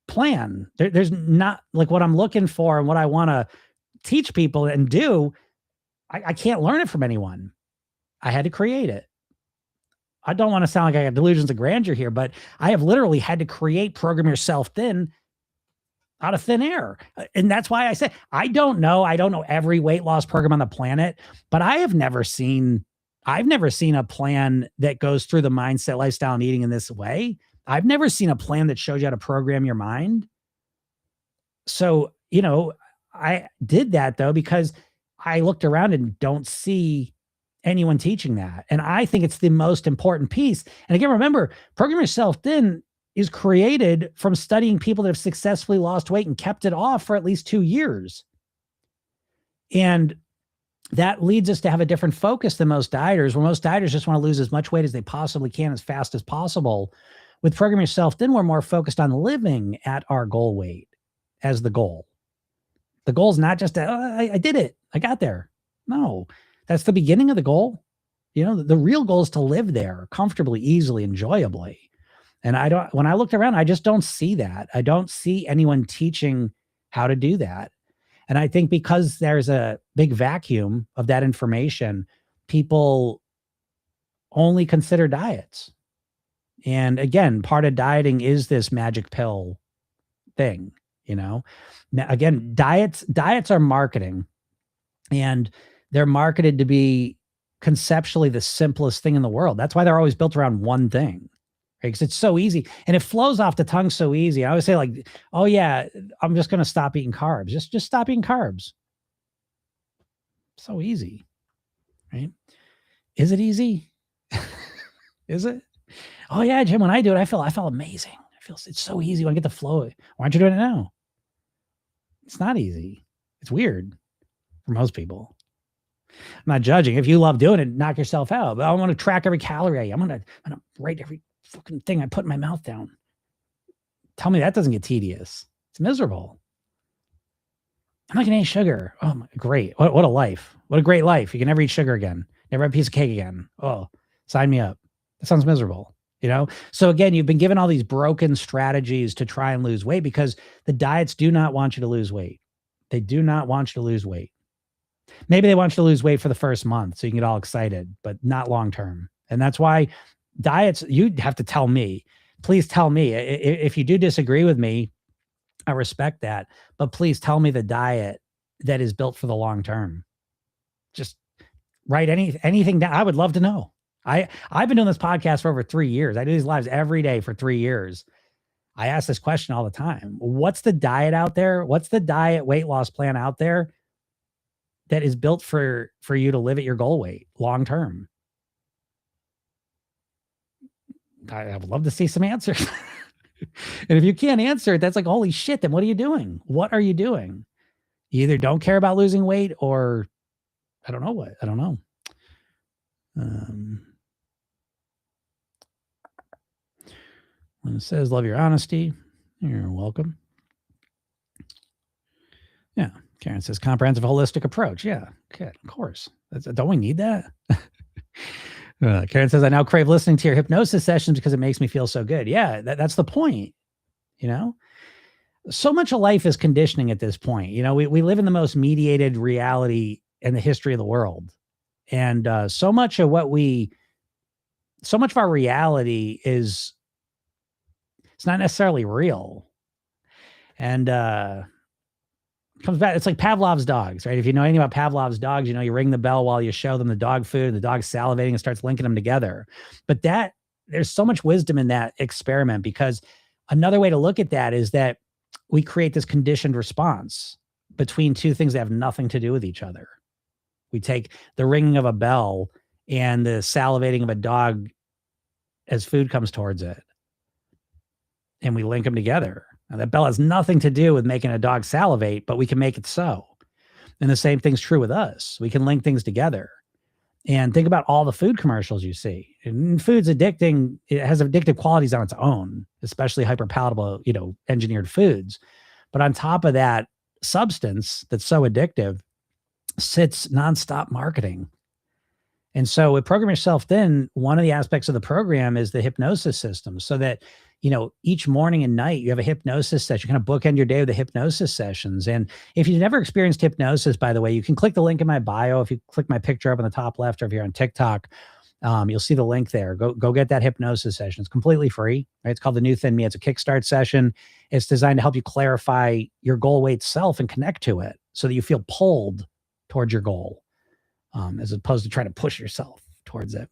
[SPEAKER 1] plan. There's not what I'm looking for and what I want to teach people and do. I can't learn it from anyone. I had to create it. I don't want to sound like I got delusions of grandeur here, but I have literally had to Program Yourself Thin out of thin air. And that's why I say, I don't know every weight loss program on the planet, but I've never seen a plan that goes through the mindset, lifestyle, and eating in this way. I've never seen a plan that shows you how to program your mind. So, I did that though, because I looked around and don't see anyone teaching that. And I think it's the most important piece. And again, remember, Program Yourself Thin is created from studying people that have successfully lost weight and kept it off for at least 2 years. And that leads us to have a different focus than most dieters, where most dieters just want to lose as much weight as they possibly can as fast as possible. With Program Yourself Thin, we're more focused on living at our goal weight as the goal. The goal is not just, I did it, I got there. No, that's the beginning of the goal. The real goal is to live there comfortably, easily, enjoyably. And when I looked around, I just don't see that. I don't see anyone teaching how to do that. And I think because there's a big vacuum of that information, people only consider diets. And again, part of dieting is this magic pill thing, Now, again, diets are marketing, and they're marketed to be conceptually the simplest thing in the world. That's why they're always built around one thing, right? Because it's so easy and it flows off the tongue so easy. I always say oh yeah, I'm just going to stop eating carbs. Just stop eating carbs. So easy, right? Is it easy? Is it? Oh yeah, Jim, when I do it, I feel amazing. It's so easy when I get the flow. Why aren't you doing it now? It's not easy. It's weird for most people. I'm not judging. If you love doing it, knock yourself out. But I want to track every calorie. I'm gonna write every fucking thing I put in my mouth down. Tell me that doesn't get tedious. It's miserable. I'm not gonna eat sugar. Oh, great. What a life. What a great life. You can never eat sugar again. Never have a piece of cake again. Oh, sign me up. That sounds miserable. So again, you've been given all these broken strategies to try and lose weight because the diets do not want you to lose weight. They do not want you to lose weight. Maybe they want you to lose weight for the first month so you can get all excited, but not long-term. And that's why diets, you have to tell me, please tell me if you do disagree with me, I respect that. But please tell me the diet that is built for the long term. Just write anything down. I would love to know. I've been doing this podcast for over 3 years. I do these lives every day for 3 years. I ask this question all the time. What's the diet out there? What's the diet weight loss plan out there that is built for you to live at your goal weight long term? I would love to see some answers. And if you can't answer it, that's like, holy shit, then what are you doing? What are you doing? You either don't care about losing weight or I don't know what. I don't know. When it says, love your honesty, you're welcome. Yeah. Karen says, comprehensive holistic approach. Yeah. Okay. Of course. Don't we need that? Karen says, I now crave listening to your hypnosis sessions because it makes me feel so good. Yeah. That's the point. You know, so much of life is conditioning at this point. You know, we live in the most mediated reality in the history of the world. And so much of our reality is, it's not necessarily real. And comes back, it's like Pavlov's dogs, right? If you know anything about Pavlov's dogs, you know, you ring the bell while you show them the dog food, the dog's salivating and starts linking them together. But there's so much wisdom in that experiment, because another way to look at that is that we create this conditioned response between two things that have nothing to do with each other. We take the ringing of a bell and the salivating of a dog as food comes towards it, and we link them together. Now, that bell has nothing to do with making a dog salivate, but we can make it so. And the same thing's true with us. We can link things together. And think about all the food commercials you see. And food's addicting. It has addictive qualities on its own, especially hyperpalatable, engineered foods. But on top of that substance that's so addictive sits nonstop marketing. And so with Program Yourself Thin, one of the aspects of the program is the hypnosis system, so that, each morning and night you have a hypnosis session, kind of bookend your day with the hypnosis sessions. And if you've never experienced hypnosis, by the way, you can click the link in my bio. If you click my picture up on the top left, or if you're on TikTok, you'll see the link there. Go get that hypnosis session. It's completely free, right? It's called The New Thin Me. It's a kickstart session. It's designed to help you clarify your goal weight self and connect to it so that you feel pulled towards your goal, as opposed to trying to push yourself towards it.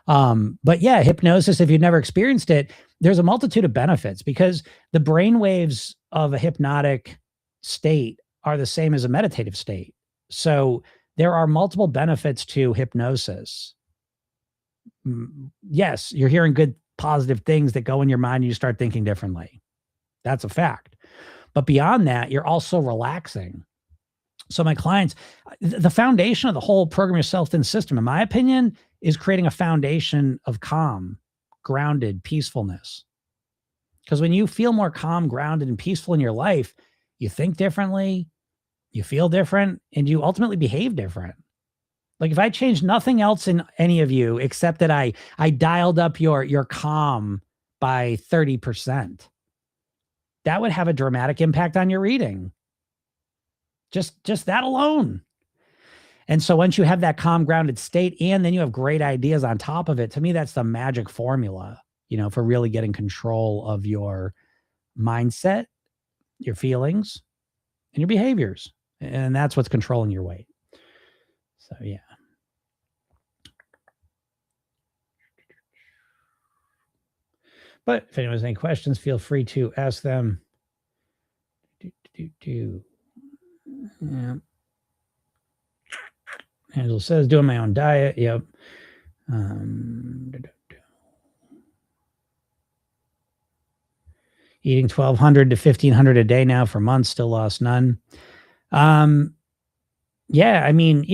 [SPEAKER 1] But yeah, hypnosis, if you've never experienced it, there's a multitude of benefits, because the brain waves of a hypnotic state are the same as a meditative state. So there are multiple benefits to hypnosis. Yes, you're hearing good, positive things that go in your mind and you start thinking differently. That's a fact. But beyond that, you're also relaxing. So my clients, the foundation of the whole Program Yourself Thin system, in my opinion, is creating a foundation of calm, grounded peacefulness. Because when you feel more calm, grounded, and peaceful in your life, you think differently, you feel different, and you ultimately behave different. Like if I changed nothing else in any of you except that I dialed up your calm by 30%, that would have a dramatic impact on your reading. Just that alone. And so once you have that calm, grounded state, and then you have great ideas on top of it, to me, that's the magic formula, for really getting control of your mindset, your feelings, and your behaviors. And that's what's controlling your weight. So, yeah. But if anyone has any questions, feel free to ask them. Yeah. Angela says, doing my own diet. Yep. Eating 1,200 to 1,500 a day now for months, still lost none. Yeah, I mean,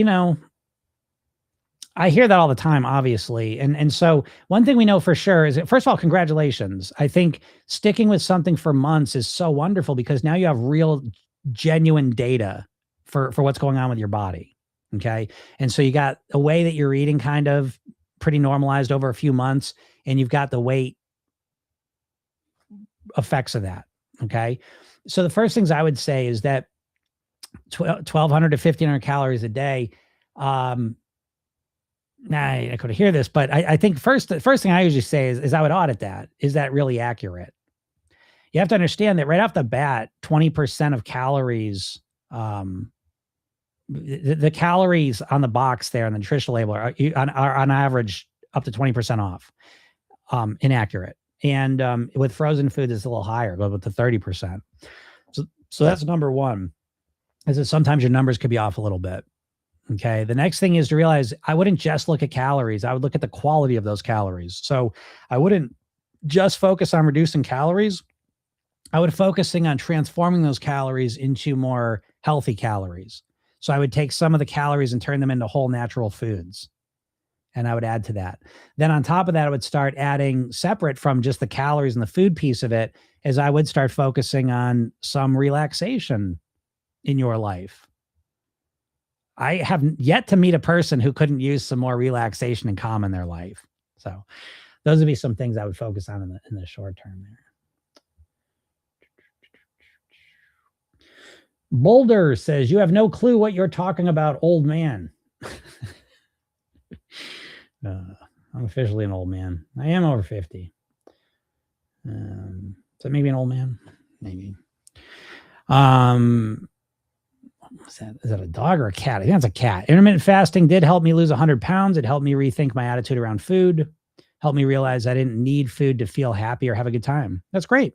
[SPEAKER 1] I hear that all the time, obviously. And so one thing we know for sure is that, first of all, congratulations. I think sticking with something for months is so wonderful, because now you have real, genuine data for what's going on with your body. Okay. And so you got a way that you're eating kind of pretty normalized over a few months, and you've got the weight effects of that. Okay. So the first things I would say is that 1,200 to 1,500 calories a day. Now I could hear this, but I think the first thing I usually say is I would audit that. Is that really accurate? you have to understand that right off the bat, 20% of calories, the calories on the box there on the nutritional label are on average up to 20% off, inaccurate. And with frozen food, it's a little higher, go up to 30%. So that's number one, is that sometimes your numbers could be off a little bit. Okay. The next thing is to realize I wouldn't just look at calories. I would look at the quality of those calories. So I wouldn't just focus on reducing calories. I would focusing on transforming those calories into more healthy calories. So I would take some of the calories and turn them into whole natural foods. And I would add to that. Then on top of that, I would start adding, separate from just the calories and the food piece of it, is I would start focusing on some relaxation in your life. I have yet to meet a person who couldn't use some more relaxation and calm in their life. So those would be some things I would focus on in the short term there. Boulder says, you have no clue what you're talking about, old man. I'm officially an old man. I am over 50. So maybe an old man? Maybe. Is that a dog or a cat? I think it's a cat. Intermittent fasting did help me lose 100 pounds. It helped me rethink my attitude around food, helped me realize I didn't need food to feel happy or have a good time. That's great.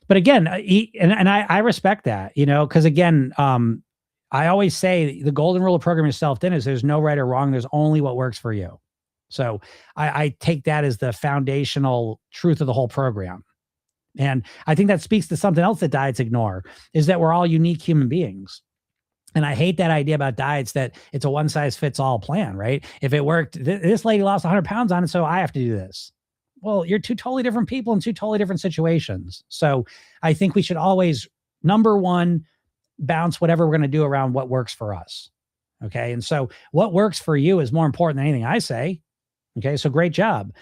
[SPEAKER 1] But again, I respect that, because again, I always say the golden rule of programming yourself thin is there's no right or wrong. There's only what works for you. So I take that as the foundational truth of the whole program. And I think that speaks to something else that diets ignore, is that we're all unique human beings. And I hate that idea about diets, that it's a one size fits all plan, right? If it worked, this lady lost 100 pounds on it, so I have to do this. Well, you're two totally different people in two totally different situations. So I think we should always, number one, bounce whatever we're going to do around what works for us. Okay. And so what works for you is more important than anything I say. Okay. So great job.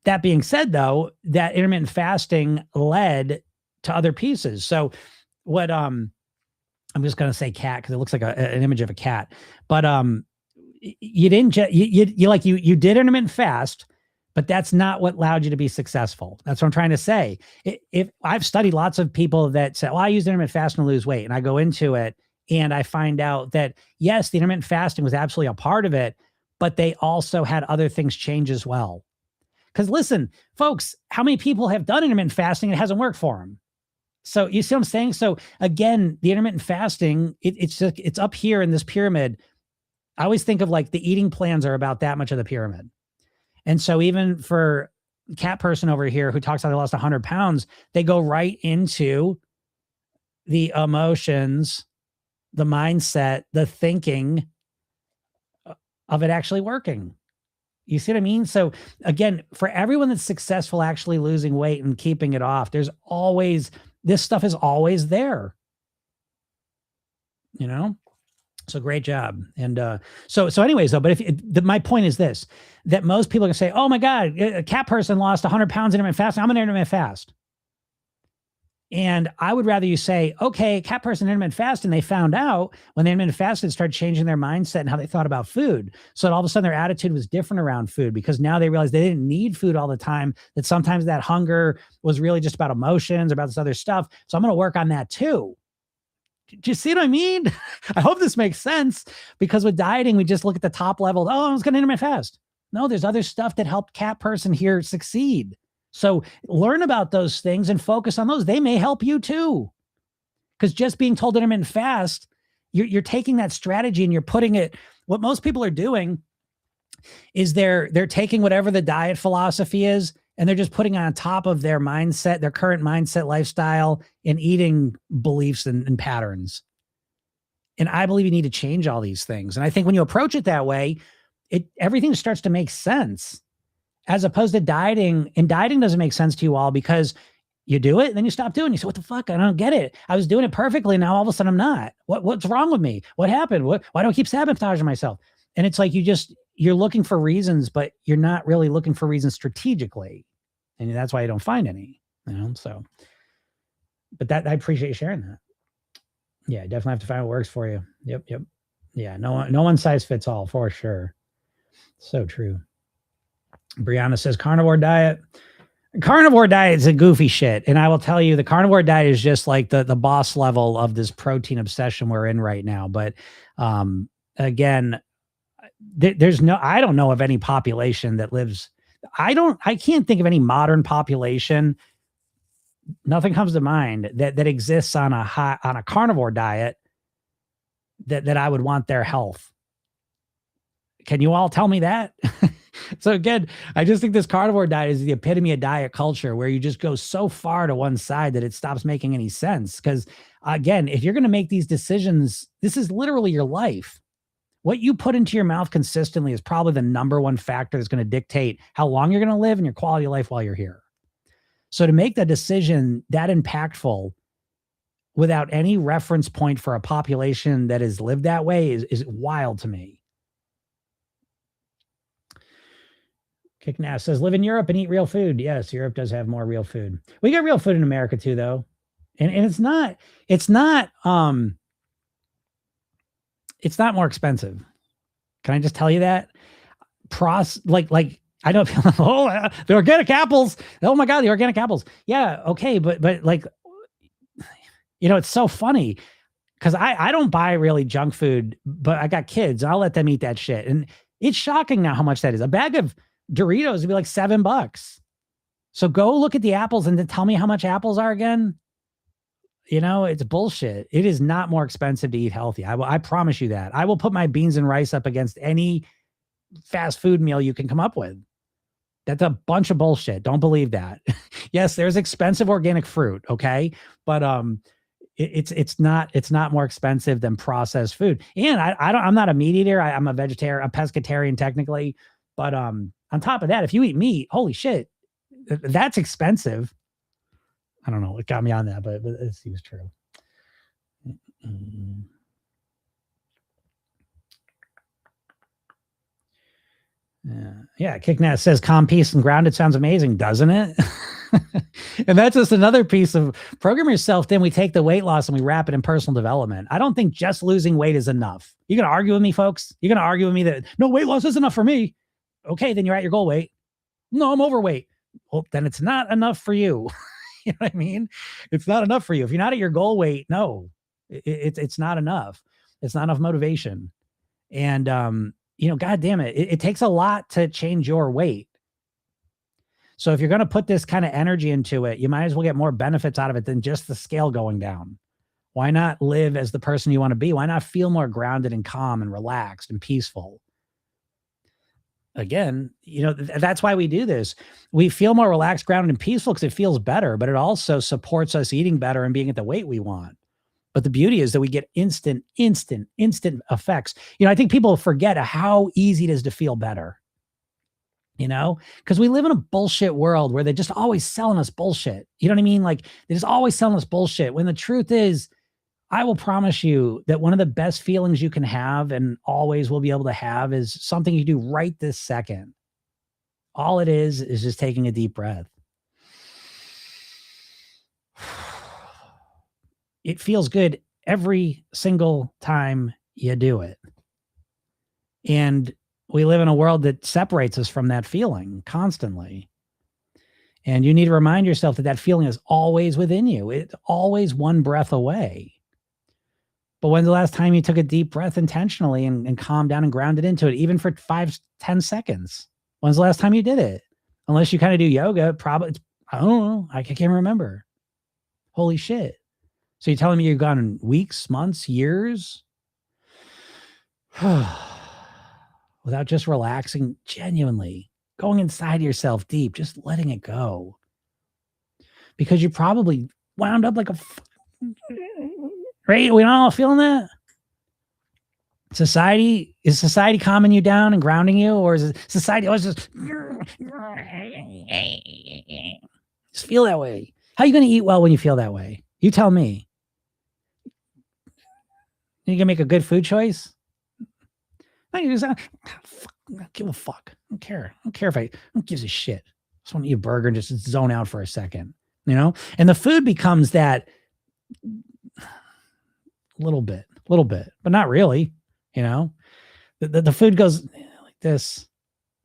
[SPEAKER 1] That being said, though, that intermittent fasting led to other pieces. So what, I'm just going to say cat because it looks like an image of a cat, but you didn't, you did intermittent fast, but that's not what allowed you to be successful. That's what I'm trying to say. If I've studied lots of people that say, well, I use intermittent fasting to lose weight, and I go into it and I find out that yes, the intermittent fasting was absolutely a part of it, but they also had other things change as well. Because listen, folks, how many people have done intermittent fasting and it hasn't worked for them? So you see what I'm saying? So again, the intermittent fasting, it's up here in this pyramid. I always think of like the eating plans are about that much of the pyramid. And so even for cat person over here who talks about they lost 100 pounds, they go right into the emotions, the mindset, the thinking of it actually working. You see what I mean? So again, for everyone that's successful actually losing weight and keeping it off, there's always, this stuff is always there, So great job. And so anyways, though, but my point is this, that most people can say, oh my God, a cat person lost 100 pounds in intermittent fasting. I'm an intermittent fast. And I would rather you say, okay, cat person intermittent fasting, they found out when they intermittent fasted, started changing their mindset and how they thought about food. So that all of a sudden their attitude was different around food, because now they realized they didn't need food all the time, that sometimes that hunger was really just about emotions, about this other stuff. So I'm going to work on that too. Do you see what I mean? I hope this makes sense, because with dieting, we just look at the top level. Oh, I was going to intermittent fast. No, there's other stuff that helped cat person here succeed. So learn about those things and focus on those. They may help you too. Because just being told intermittent fast, you're taking that strategy and you're putting it, what most people are doing is they're taking whatever the diet philosophy is, and they're just putting it on top of their mindset, their current mindset, lifestyle, and eating beliefs and patterns. And I believe you need to change all these things. And I think when you approach it that way, everything starts to make sense, as opposed to dieting. And dieting doesn't make sense to you all because you do it, and then you stop doing it. You say, what the fuck? I don't get it. I was doing it perfectly. Now all of a sudden I'm not. What's wrong with me? What happened? Why do I keep sabotaging myself? And it's like, you're looking for reasons, but you're not really looking for reasons strategically. And that's why you don't find any, so, but I appreciate you sharing that. Yeah, definitely have to find what works for you. Yep. Yeah. No one size fits all, for sure. So true. Brianna says carnivore diet. Carnivore diet is a goofy shit. And I will tell you, the carnivore diet is just like the boss level of this protein obsession we're in right now. But again, I don't know of any population that lives. I can't think of any modern population. Nothing comes to mind that exists on a carnivore diet that I would want their health. Can you all tell me that? So again, I just think this carnivore diet is the epitome of diet culture, where you just go so far to one side that it stops making any sense. Because again, if you're going to make these decisions, this is literally your life. What you put into your mouth consistently is probably the number one factor that's going to dictate how long you're going to live and your quality of life while you're here. So to make that decision that impactful without any reference point for a population that has lived that way is wild to me. Kicknass says, live in Europe and eat real food. Yes, Europe does have more real food. We get real food in America too, though. And it's not more expensive. Can I just tell you that? Like I don't feel, the organic apples. Oh my God, the organic apples. Yeah, okay, but like, it's so funny because I don't buy really junk food, but I got kids and I'll let them eat that shit. And it's shocking now how much that is. A bag of Doritos would be like $7. So go look at the apples and then tell me how much apples are again. It's bullshit. It is not more expensive to eat healthy. I promise you that. I will put my beans and rice up against any fast food meal you can come up with. That's a bunch of bullshit. Don't believe that. Yes, there's expensive organic fruit, okay? But it's not more expensive than processed food. And I'm not a meat eater. I'm a vegetarian, a pescatarian technically. But on top of that, if you eat meat, holy shit, that's expensive. I don't know what got me on that, but it seems true. Yeah. Kicknass says calm, peace, and grounded sounds amazing, doesn't it? And that's just another piece of program yourself. Then we take the weight loss and we wrap it in personal development. I don't think just losing weight is enough. You're going to argue with me, folks? You're going to argue with me that no, weight loss is enough for me. Okay, then you're at your goal weight. No, I'm overweight. Well, then it's not enough for you. You know what I mean? It's not enough for you. If you're not at your goal weight, no, it's not enough. It's not enough motivation. And, God damn it. It takes a lot to change your weight. So if you're going to put this kind of energy into it, you might as well get more benefits out of it than just the scale going down. Why not live as the person you want to be? Why not feel more grounded and calm and relaxed and peaceful? Again, that's why we do this. We feel more relaxed, grounded, and peaceful because it feels better, but it also supports us eating better and being at the weight we want. But the beauty is that we get instant effects. I think people forget how easy it is to feel better. Because we live in a bullshit world where they're just always selling us bullshit. You know what I mean? Like they're just always selling us bullshit. When the truth is, I will promise you that one of the best feelings you can have and always will be able to have is something you do right this second. All it is just taking a deep breath. It feels good every single time you do it. And we live in a world that separates us from that feeling constantly. And you need to remind yourself that feeling is always within you. It's always one breath away. But when's the last time you took a deep breath intentionally and calmed down and grounded into it, even for 5-10 seconds? When's the last time you did it? Unless you kind of do yoga, probably, I don't know. I can't remember. Holy shit. So you're telling me you've gone weeks, months, years without just relaxing, genuinely going inside yourself deep, just letting it go. Because you probably wound up like right? We all feeling that? Is society calming you down and grounding you? Or is society always just feel that way? How are you going to eat well when you feel that way? You tell me. You can make a good food choice? I don't give a fuck. I don't care. I don't give a shit. I just want to eat a burger and just zone out for a second, And the food becomes that little bit, but not really, The food goes like this.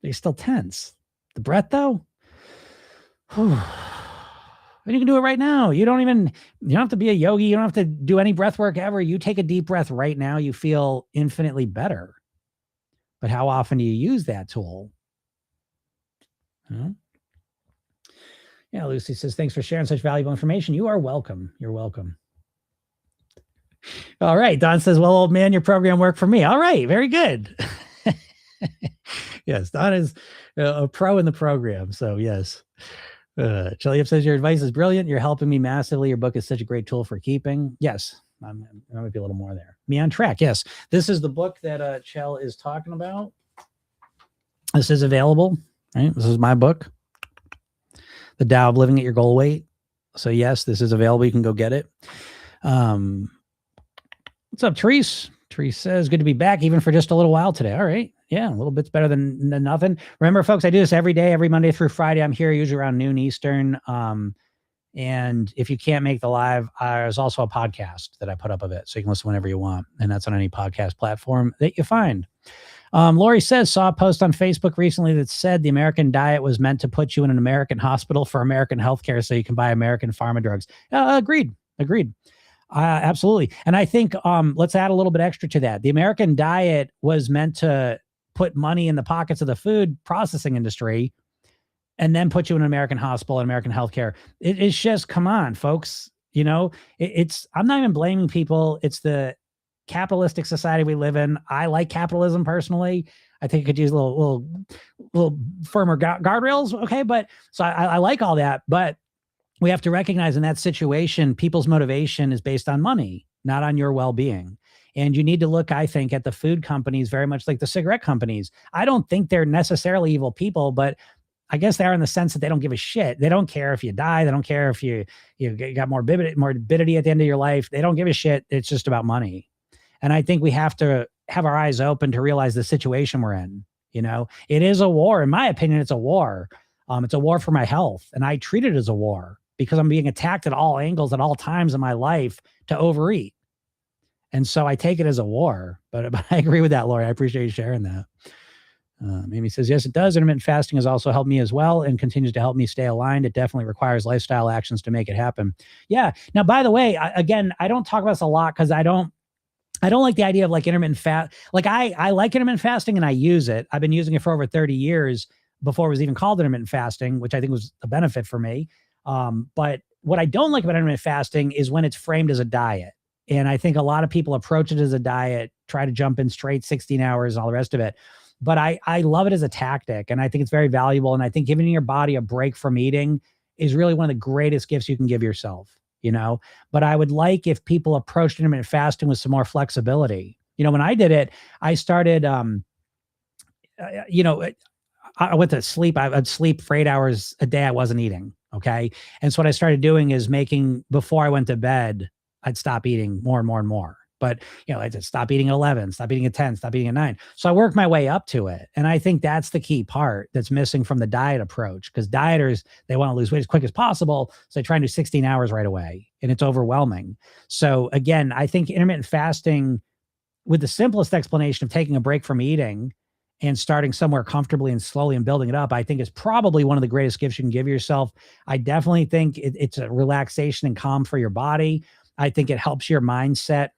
[SPEAKER 1] You're still tense. The breath, though, And you can do it right now. You don't have to be a yogi. You don't have to do any breath work ever. You take a deep breath right now. You feel infinitely better. But how often do you use that tool? Huh? Yeah, Lucy says, thanks for sharing such valuable information. You are welcome. You're welcome. All right. Don says, well, old man, your program worked for me. All right. Very good. Yes, Don is a pro in the program. So, yes. Shelly says, your advice is brilliant. You're helping me massively. Your book is such a great tool for keeping. Yes. I might be a little more there. Me on track. Yes. This is the book that Chell is talking about. This is available. Right. This is my book. The Tao of Living at Your Goal Weight. So yes, this is available. You can go get it. What's up, Therese? Therese says, good to be back, even for just a little while today. All right. Yeah, a little bit's better than nothing. Remember, folks, I do this every day, every Monday through Friday. I'm here usually around noon Eastern. And if you can't make the live, there's also a podcast that I put up of it. So you can listen whenever you want. And that's on any podcast platform that you find. Lori says, saw a post on Facebook recently that said the American diet was meant to put you in an American hospital for American healthcare so you can buy American pharma drugs. Agreed. Absolutely. And I think let's add a little bit extra to that. The American diet was meant to put money in the pockets of the food processing industry and then put you in an American hospital and American healthcare. It's just, come on, folks. You know, I'm not even blaming people. It's the capitalistic society we live in. I like capitalism personally. I think it could use a little firmer guardrails. Okay. But so I like all that, but we have to recognize in that situation, people's motivation is based on money, not on your well-being. And you need to look, I think, at the food companies very much like the cigarette companies. I don't think they're necessarily evil people, but I guess they are in the sense that they don't give a shit. They don't care if you die. They don't care if you got morbidity at the end of your life. They don't give a shit. It's just about money. And I think we have to have our eyes open to realize the situation we're in. You know, it is a war. In my opinion, it's a war. It's a war for my health. And I treat it as a war because I'm being attacked at all angles at all times in my life to overeat. And so I take it as a war. But I agree with that, Lori. I appreciate you sharing that. Amy says, yes, it does. Intermittent fasting has also helped me as well and continues to help me stay aligned. It definitely requires lifestyle actions to make it happen. Yeah. Now, by the way, I don't talk about this a lot because I don't like the idea of like intermittent fast. Like I like intermittent fasting and I use it. I've been using it for over 30 years before it was even called intermittent fasting, which I think was a benefit for me. But what I don't like about intermittent fasting is when it's framed as a diet. And I think a lot of people approach it as a diet, try to jump in straight 16 hours and all the rest of it. But I love it as a tactic. And I think it's very valuable. And I think giving your body a break from eating is really one of the greatest gifts you can give yourself, you know. But I would like if people approached intermittent fasting with some more flexibility. You know, when I did it, I started, I went to sleep. I'd sleep for 8 hours a day. I wasn't eating. Okay. And so what I started doing is before I went to bed, I'd stop eating more and more and more. But, you know, I just stop eating at 11, stop eating at 10, stop eating at 9. So I worked my way up to it. And I think that's the key part that's missing from the diet approach, because dieters, they want to lose weight as quick as possible. So they try and do 16 hours right away, and it's overwhelming. So again, I think intermittent fasting, with the simplest explanation of taking a break from eating and starting somewhere comfortably and slowly and building it up, I think is probably one of the greatest gifts you can give yourself. I definitely think it's a relaxation and calm for your body. I think it helps your mindset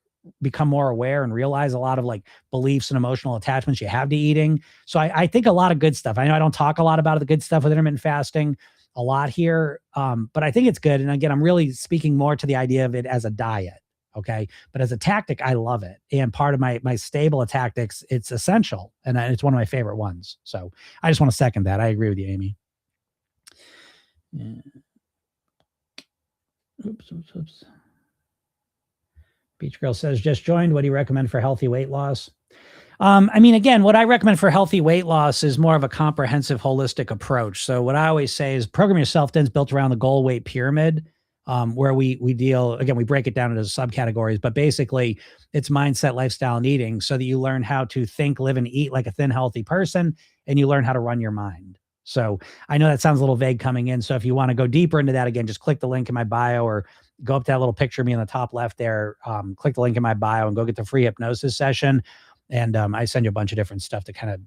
[SPEAKER 1] become more aware and realize a lot of like beliefs and emotional attachments you have to eating. So I think a lot of good stuff. I know I don't talk a lot about the good stuff with intermittent fasting a lot here, but I think it's good. And again, I'm really speaking more to the idea of it as a diet. Okay. But as a tactic, I love it. And part of my stable of tactics, it's essential. And it's one of my favorite ones. So I just want to second that. I agree with you, Amy. Yeah. Oops. Beach Girl says, just joined. What do you recommend for healthy weight loss? I mean, again, what I recommend for healthy weight loss is more of a comprehensive, holistic approach. So what I always say is Program Yourself Thin's built around the goal weight pyramid, where we deal, again, we break it down into subcategories, but basically it's mindset, lifestyle, and eating, so that you learn how to think, live, and eat like a thin, healthy person, and you learn how to run your mind. So I know that sounds a little vague coming in. So if you want to go deeper into that, again, just click the link in my bio or go up to that little picture of me on the top left there, click the link in my bio and go get the free hypnosis session. And I send you a bunch of different stuff to kind of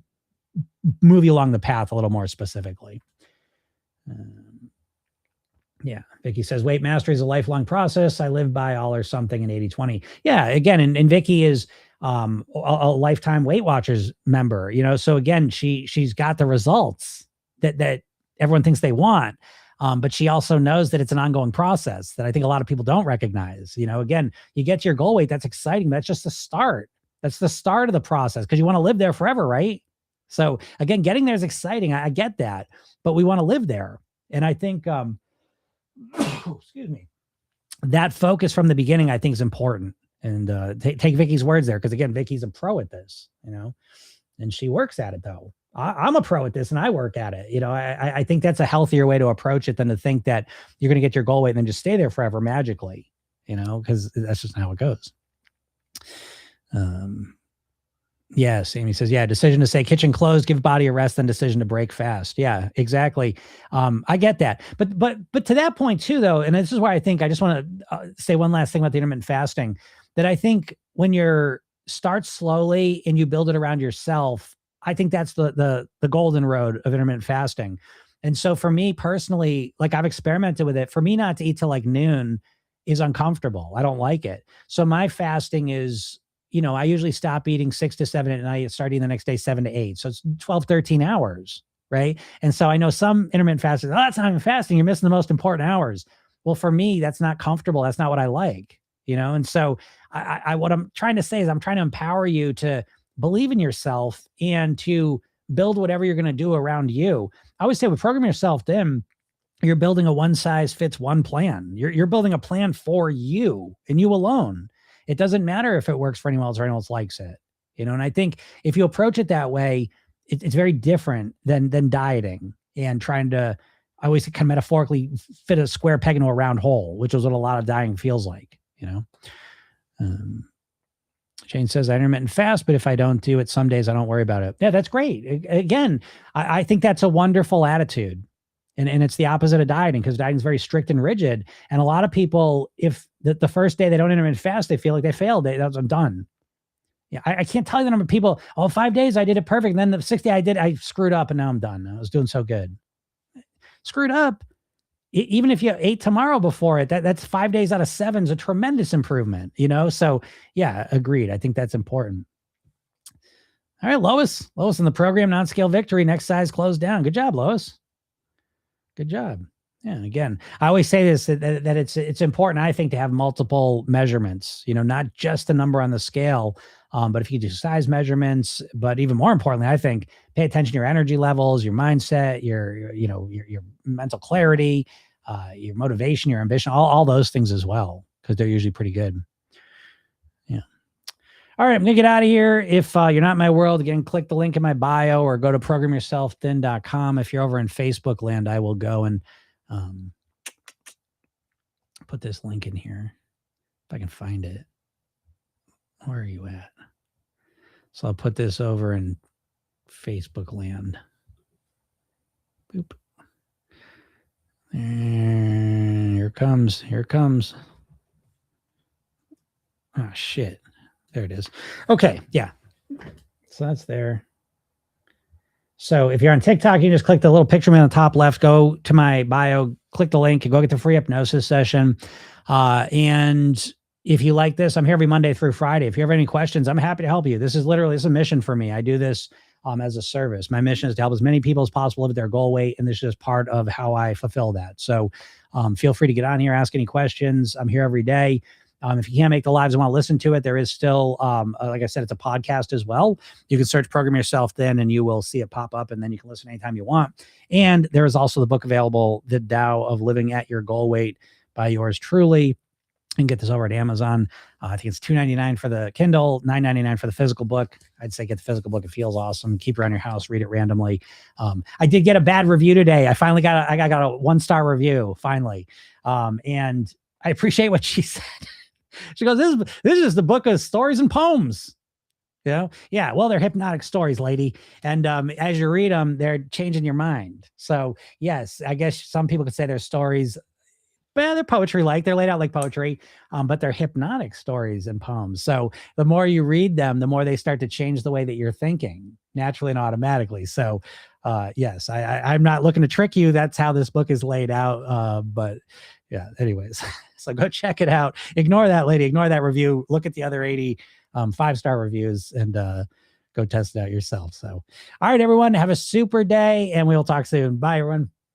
[SPEAKER 1] move you along the path a little more specifically. Yeah. Vicky says weight mastery is a lifelong process. I live by all or something in 80/20. Yeah. Again, and Vicky is a lifetime Weight Watchers member, so again, she's got the results that everyone thinks they want. But she also knows that it's an ongoing process that I think a lot of people don't recognize. Again, you get to your goal weight, that's exciting. That's just the start. That's the start of the process because you want to live there forever, right? So again, getting there is exciting. I get that, but we want to live there. And I think excuse me, that focus from the beginning, I think, is important. And take Vicky's words there, because again, Vicky's a pro at this, and she works at it though. I'm a pro at this, and I work at it. I think that's a healthier way to approach it than to think that you're going to get your goal weight and then just stay there forever magically, because that's just not how it goes. Yes, Amy says, yeah, decision to say kitchen closed, give body a rest, then decision to break fast. Yeah, exactly. I get that. But to that point too, though, and this is why I think I just want to say one last thing about the intermittent fasting, that I think when you're start slowly and you build it around yourself, I think that's the golden road of intermittent fasting. And so for me personally, like I've experimented with it. For me not to eat till like noon is uncomfortable. I don't like it. So my fasting is, I usually stop eating 6 to 7 at night, start eating the next day 7 to 8. So it's 12, 13 hours, right? And so I know some intermittent fasters, that's not even fasting. You're missing the most important hours. Well, for me, that's not comfortable. That's not what I like, And so I what I'm trying to say is I'm trying to empower you to believe in yourself and to build whatever you're going to do around you. I always say with Program Yourself Thin, you're building a one size fits one plan. You're building a plan for you and you alone. It doesn't matter if it works for anyone else or anyone else likes it, and I think if you approach it that way, it's very different than dieting and trying to, I always kind of metaphorically fit a square peg into a round hole, which is what a lot of dieting feels like, Jane says, I intermittent fast, but if I don't do it some days, I don't worry about it. Yeah, that's great. Again, I think that's a wonderful attitude. And it's the opposite of dieting, because dieting is very strict and rigid. And a lot of people, if the first day they don't intermittent fast, they feel like they failed. I'm done. Yeah, I can't tell you the number of people, 5 days I did it perfect. And then the 6th day I screwed up and now I'm done. I was doing so good. Screwed up. Even if you ate tomorrow before it, that's 5 days out of 7 is a tremendous improvement, So yeah, agreed. I think that's important. All right, Lois in the program, non-scale victory. Next size closed down. Good job, Lois. Good job. Yeah. And again, I always say this, that it's important, I think, to have multiple measurements, not just a number on the scale, but if you do size measurements, but even more importantly, I think pay attention to your energy levels, your mindset, your mental clarity, your motivation, your ambition, all those things as well, because they're usually pretty good. Yeah. All right, I'm going to get out of here. If you're not in my world, again, click the link in my bio or go to programyourselfthin.com. If you're over in Facebook land, I will go and put this link in here if I can find it. Where are you at? So I'll put this over in Facebook land. Boop. And here comes. Oh, shit. There it is. Okay. Yeah. So that's there. So if you're on TikTok, you just click the little picture on the top left, go to my bio, click the link, and go get the free hypnosis session. And if you like this, I'm here every Monday through Friday. If you have any questions, I'm happy to help you. This is a mission for me. I do this as a service. My mission is to help as many people as possible live at their goal weight. And this is just part of how I fulfill that. So feel free to get on here, ask any questions. I'm here every day. If you can't make the lives and want to listen to it, there is still, like I said, it's a podcast as well. You can search Program Yourself Thin and you will see it pop up, and then you can listen anytime you want. And there is also the book available, The Tao of Living at Your Goal Weight by yours truly. You can get this over at Amazon. I think it's $2.99 for the Kindle, $9.99 for the physical book. I'd say get the physical book. It feels awesome. Keep it around your house. Read it randomly. I did get a bad review today. I finally got a 1-star review, finally. And I appreciate what she said. She goes, this is the book of stories and poems. Yeah, well, they're hypnotic stories, lady. And as you read them, they're changing your mind. So yes, I guess some people could say they're stories, but they're poetry-like. They're laid out like poetry, but they're hypnotic stories and poems. So the more you read them, the more they start to change the way that you're thinking, naturally and automatically. So Yes, I'm not looking to trick you. That's how this book is laid out. But yeah, anyways, so go check it out. Ignore that lady, ignore that review. Look at the other 80 5-star reviews and go test it out yourself. So, all right, everyone, have a super day and we'll talk soon. Bye, everyone.